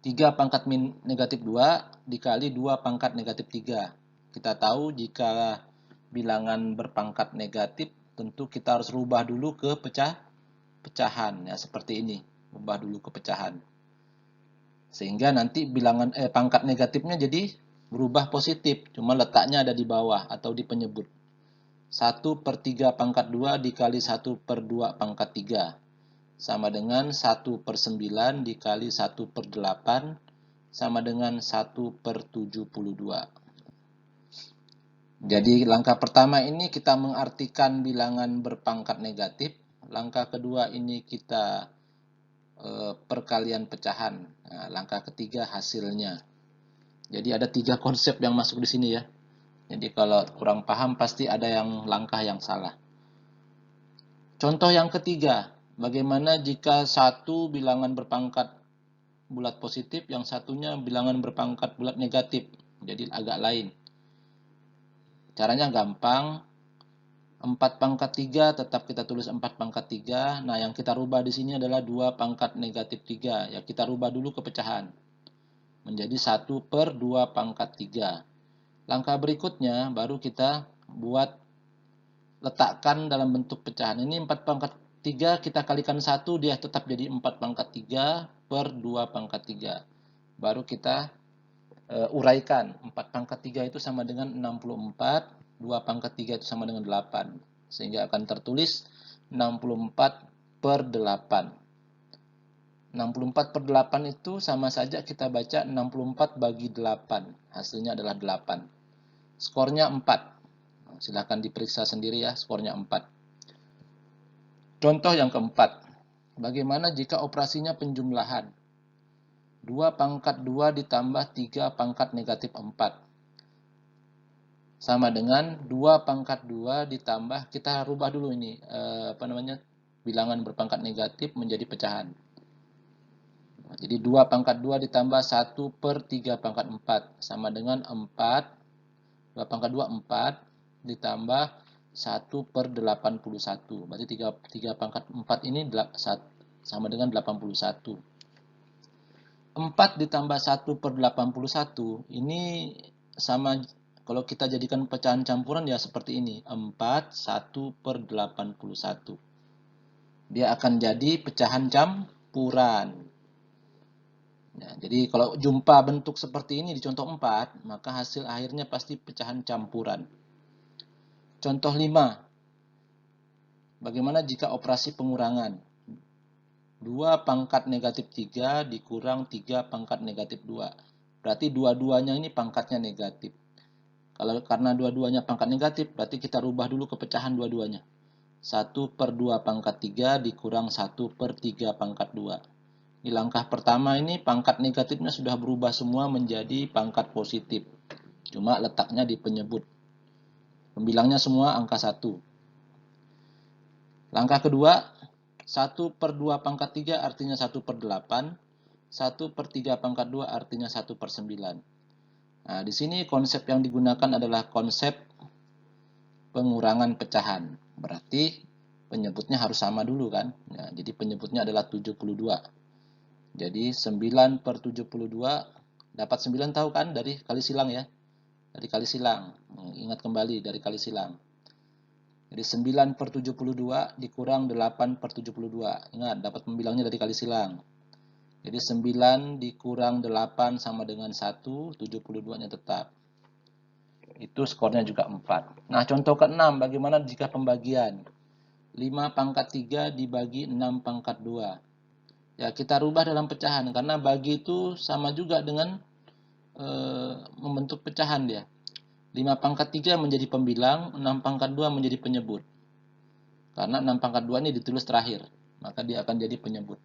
3 pangkat negatif 2 dikali 2 pangkat negatif 3. Kita tahu jika bilangan berpangkat negatif, tentu kita harus rubah dulu ke pecahan. Ya, seperti ini. Rubah dulu ke pecahan. Sehingga nanti bilangan pangkat negatifnya jadi berubah positif. Cuma letaknya ada di bawah atau di penyebut. 1/3 pangkat 2 dikali 1/2 pangkat 3. Sama dengan 1/9 dikali 1/8 sama dengan 1/72. Jadi langkah pertama ini kita mengartikan bilangan berpangkat negatif. Langkah kedua ini kita perkalian pecahan. Nah, langkah ketiga hasilnya. Jadi ada 3 konsep yang masuk di sini ya. Jadi kalau kurang paham pasti ada yang langkah yang salah. Contoh yang ketiga, bagaimana jika satu bilangan berpangkat bulat positif, yang satunya bilangan berpangkat bulat negatif. Jadi agak lain. Caranya gampang. 4 pangkat 3 tetap kita tulis 4 pangkat 3. Nah, yang kita rubah di sini adalah 2 pangkat negatif 3. Ya, kita rubah dulu ke pecahan. Menjadi 1/2 pangkat 3. Langkah berikutnya baru kita buat letakkan dalam bentuk pecahan. Ini 4 pangkat 3 kita kalikan 1, dia tetap jadi 4 pangkat 3 per 2 pangkat 3. Baru kita uraikan. 4 pangkat 3 itu sama dengan 64. 2 pangkat 3 itu sama dengan 8. Sehingga akan tertulis 64/8. 64/8 itu sama saja kita baca 64 bagi 8. Hasilnya adalah 8. Skornya 4. Silahkan diperiksa sendiri ya, skornya 4. Contoh yang keempat. Bagaimana jika operasinya penjumlahan? 2 pangkat 2 ditambah 3 pangkat negatif 4. Sama dengan 2 pangkat 2 ditambah, kita rubah dulu ini, bilangan berpangkat negatif menjadi pecahan. Jadi 2 pangkat 2 ditambah 1/3 pangkat 4. Sama dengan 4. 2 pangkat 2, 4. Ditambah 1/81. Berarti 3 pangkat 4 ini sama dengan 81. 4 ditambah 1/81 ini sama. Kalau kita jadikan pecahan campuran ya seperti ini. 4, 1/81. Dia akan jadi pecahan campuran. Ya, jadi kalau jumpa bentuk seperti ini di contoh 4, maka hasil akhirnya pasti pecahan campuran. Contoh 5. Bagaimana jika operasi pengurangan? 2 pangkat negatif 3 dikurang 3 pangkat negatif 2. Berarti dua-duanya ini pangkatnya negatif. Karena dua-duanya pangkat negatif, berarti kita rubah dulu ke pecahan dua-duanya. 1/2 pangkat 3 dikurang 1/3 pangkat 2. Di langkah pertama ini pangkat negatifnya sudah berubah semua menjadi pangkat positif. Cuma letaknya di penyebut. Pembilangnya semua angka 1. Langkah kedua, 1/2 pangkat 3 artinya 1/8. 1/3 pangkat 2 artinya 1/9. Nah, di sini konsep yang digunakan adalah konsep pengurangan pecahan. Berarti penyebutnya harus sama dulu kan. Nah, jadi penyebutnya adalah 72. Jadi 9/72, dapat 9 tahu kan dari kali silang ya. Dari kali silang. Ingat kembali dari kali silang. Jadi 9/72 dikurang 8/72. Ingat, dapat pembilangnya dari kali silang. Jadi 9 dikurang 8 sama dengan 1, 72-nya tetap. Itu skornya juga 4. Nah, contoh ke-6, bagaimana jika pembagian? 5 pangkat 3 dibagi 6 pangkat 2. Ya, kita rubah dalam pecahan, karena bagi itu sama juga dengan membentuk pecahan dia. 5 pangkat 3 menjadi pembilang, 6 pangkat 2 menjadi penyebut. Karena 6 pangkat 2 ini ditulis terakhir, maka dia akan jadi penyebut.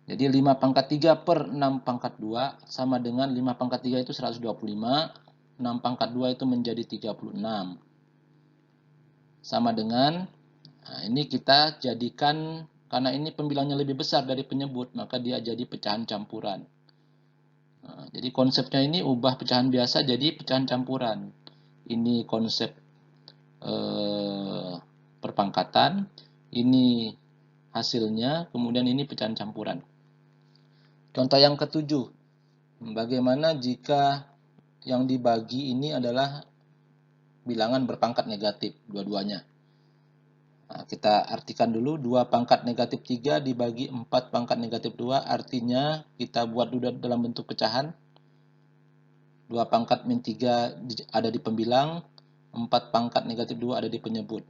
Jadi 5 pangkat 3 per 6 pangkat 2 sama dengan 5 pangkat 3 itu 125, 6 pangkat 2 itu menjadi 36. Sama dengan, nah ini kita jadikan, karena ini pembilangnya lebih besar dari penyebut, maka dia jadi pecahan campuran. Nah, jadi konsepnya ini ubah pecahan biasa jadi pecahan campuran. Ini konsep perpangkatan, ini hasilnya, kemudian ini pecahan campuran. Contoh yang ketujuh, bagaimana jika yang dibagi ini adalah bilangan berpangkat negatif, dua-duanya. Nah, kita artikan dulu, 2 pangkat negatif 3 dibagi 4 pangkat negatif 2, artinya kita buat dulu dalam bentuk pecahan. 2 pangkat min 3 ada di pembilang, 4 pangkat negatif 2 ada di penyebut.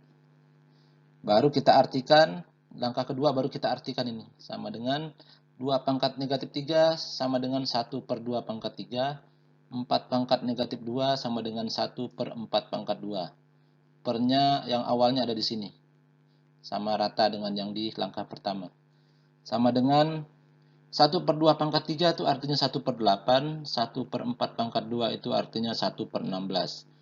Baru kita artikan, langkah kedua baru kita artikan ini, sama dengan 2 pangkat negatif 3 sama dengan 1 per 2 pangkat 3, 4 pangkat negatif 2 sama dengan 1 per 4 pangkat 2. Pernya yang awalnya ada di sini, sama rata dengan yang di langkah pertama. Sama dengan 1 per 2 pangkat 3 itu artinya 1 per 8, 1 per 4 pangkat 2 itu artinya 1 per 16.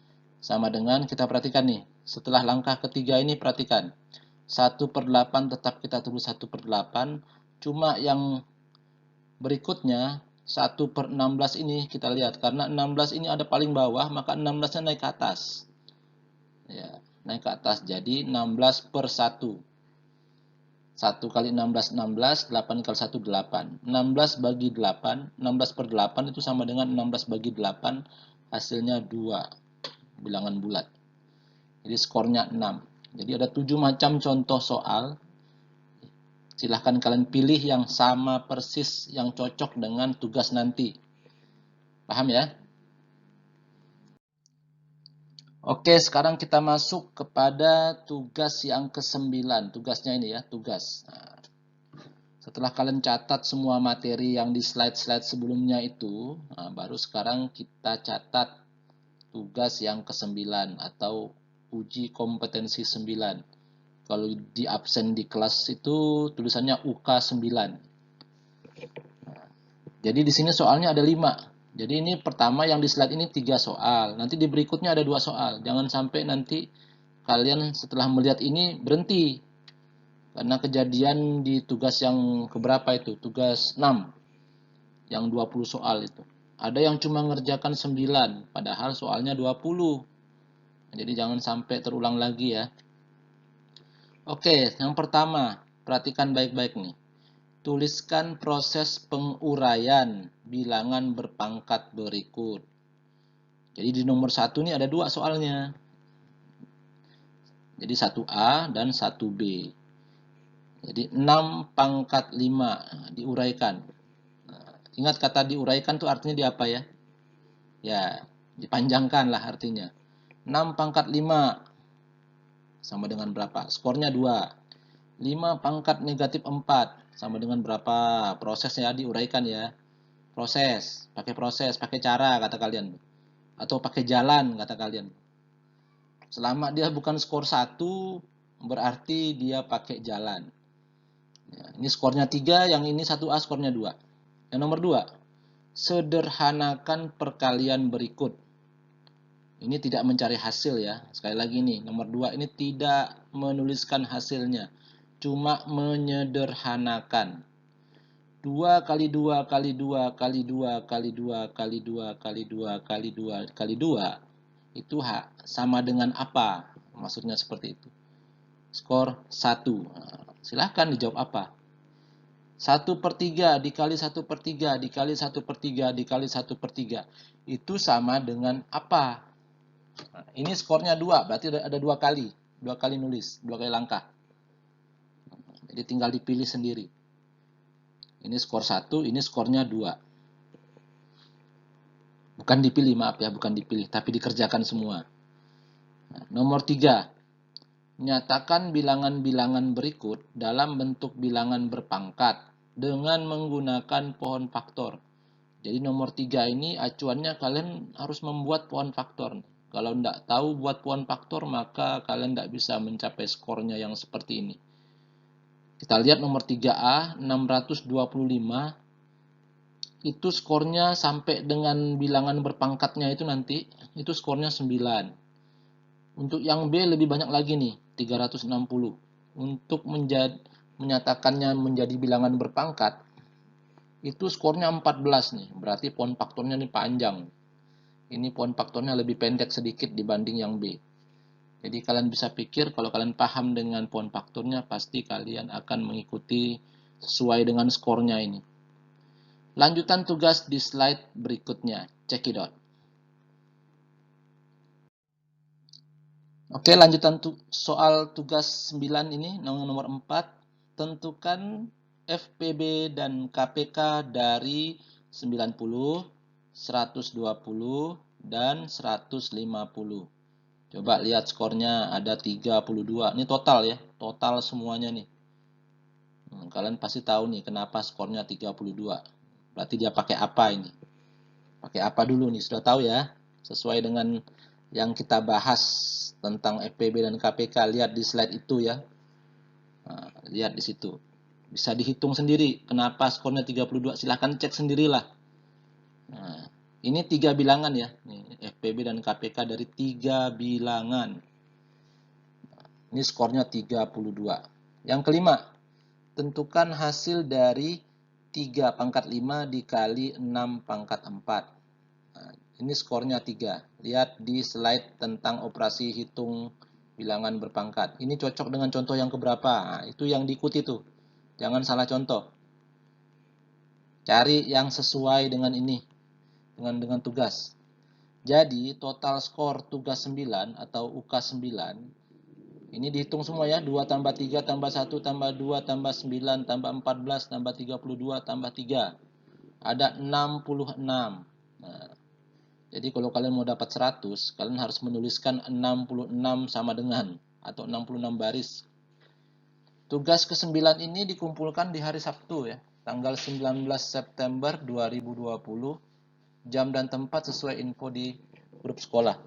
Sama dengan, kita perhatikan nih, setelah langkah ketiga ini perhatikan, 1 per 8 tetap kita tulis 1 per 8, cuma yang berikutnya 1 per 16 ini kita lihat, karena 16 ini ada paling bawah, maka 16-nya naik ke atas. Ya, naik ke atas, jadi 16 per 1. 1 kali 16, 16, 8 kali 1, 8. 16 bagi 8, 16 per 8 itu sama dengan 16 bagi 8, hasilnya 2, bilangan bulat. Jadi skornya 6. Jadi ada 7 macam contoh soal. Silahkan kalian pilih yang sama persis, yang cocok dengan tugas nanti. Paham ya? Oke, sekarang kita masuk kepada tugas yang ke-9. Tugasnya ini ya, tugas. Nah, setelah kalian catat semua materi yang di slide-slide sebelumnya itu, nah, baru sekarang kita catat tugas yang ke-9 atau uji kompetensi 9. Kalau di absen di kelas itu tulisannya UK 9. Jadi di sini soalnya ada 5. Jadi ini pertama yang di slide ini 3 soal. Nanti di berikutnya ada 2 soal. Jangan sampai nanti kalian setelah melihat ini berhenti. Karena kejadian di tugas yang keberapa itu? Tugas 6. Yang 20 soal itu. Ada yang cuma ngerjakan 9. Padahal soalnya 20. Jadi jangan sampai terulang lagi ya. Oke, yang pertama, perhatikan baik-baik nih. Tuliskan proses penguraian bilangan berpangkat berikut. Jadi di nomor 1 ini ada 2 soalnya. Jadi 1A dan 1B. Jadi 6 pangkat 5 diuraikan. Nah, ingat kata diuraikan itu artinya di apa ya? Ya, dipanjangkan lah artinya. 6 pangkat 5 sama dengan berapa? Skornya 2. 5 pangkat negatif 4 sama dengan berapa? Prosesnya diuraikan ya. Proses, pakai cara kata kalian. Atau pakai jalan kata kalian. Selama dia bukan skor 1, berarti dia pakai jalan. Ya, ini skornya 3, yang ini 1A skornya 2. Yang nomor 2, sederhanakan perkalian berikut. Ini tidak mencari hasil ya. Sekali lagi nih, nomor 2 ini tidak menuliskan hasilnya. Cuma menyederhanakan. 2 kali 2 kali 2 kali 2 kali 2 kali 2 kali 2 kali 2 kali 2 itu sama dengan apa? Maksudnya seperti itu. Skor 1. Nah, silahkan dijawab apa? 1 per 3 dikali 1 per 3 dikali 1 per 3 dikali 1 per 3. Itu sama dengan apa? Nah, ini skornya 2, berarti ada 2 kali. 2 kali nulis, 2 kali langkah. Jadi tinggal dipilih sendiri. Ini skor 1, ini skornya 2. Bukan dipilih, maaf ya, bukan dipilih, tapi dikerjakan semua. Nah, nomor 3. Nyatakan bilangan-bilangan berikut dalam bentuk bilangan berpangkat dengan menggunakan pohon faktor. Jadi nomor 3 ini acuannya kalian harus membuat pohon faktor. Kalau tidak tahu buat pohon faktor, maka kalian tidak bisa mencapai skornya yang seperti ini. Kita lihat nomor 3A, 625. Itu skornya sampai dengan bilangan berpangkatnya itu nanti, itu skornya 9. Untuk yang B lebih banyak lagi nih, 360. Untuk menyatakannya menjadi bilangan berpangkat, itu skornya 14 nih, berarti pohon faktornya nih panjang. Ini pohon faktornya lebih pendek sedikit dibanding yang B. Jadi kalian bisa pikir kalau kalian paham dengan pohon faktornya, pasti kalian akan mengikuti sesuai dengan skornya ini. Lanjutan tugas di slide berikutnya. Check it out. Oke, lanjutan soal tugas 9 ini, nomor 4. Tentukan FPB dan KPK dari 90, 120, dan 150. Coba lihat skornya, ada 32. Ini total ya, total semuanya nih. Kalian pasti tahu nih kenapa skornya 32. Berarti dia pakai apa ini? Pakai apa dulu nih, sudah tahu ya? Sesuai dengan yang kita bahas tentang FPB dan KPK, lihat di slide itu ya. Nah, lihat di situ. Bisa dihitung sendiri kenapa skornya 32, silahkan cek sendirilah. Nah, ini 3 bilangan ya, nih, FPB dan KPK dari 3 bilangan. Ini skornya 32. Yang kelima, tentukan hasil dari 3 pangkat 5 dikali 6 pangkat 4. Nah, ini skornya 3. Lihat di slide tentang operasi hitung bilangan berpangkat. Ini cocok dengan contoh yang keberapa? Nah, itu yang diikuti tuh. Jangan salah contoh. Cari yang sesuai dengan ini. Dengan tugas. Jadi, total skor tugas 9 atau UK 9. Ini dihitung semua ya. 2 tambah 3 tambah 1 tambah 2 tambah 9 tambah 14 tambah 32 tambah 3. Ada 66. Nah, jadi kalau kalian mau dapat 100, kalian harus menuliskan 66 sama dengan, atau 66 baris. Tugas ke-9 ini dikumpulkan di hari Sabtu ya, tanggal 19 September 2020, jam dan tempat sesuai info di grup sekolah.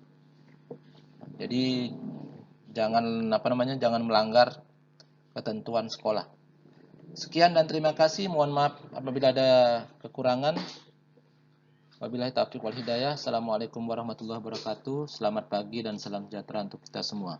Jadi jangan melanggar ketentuan sekolah. Sekian dan terima kasih. Mohon maaf apabila ada kekurangan. Wabillahi taufiq wal hidayah. Assalamualaikum warahmatullahi wabarakatuh. Selamat pagi dan salam sejahtera untuk kita semua.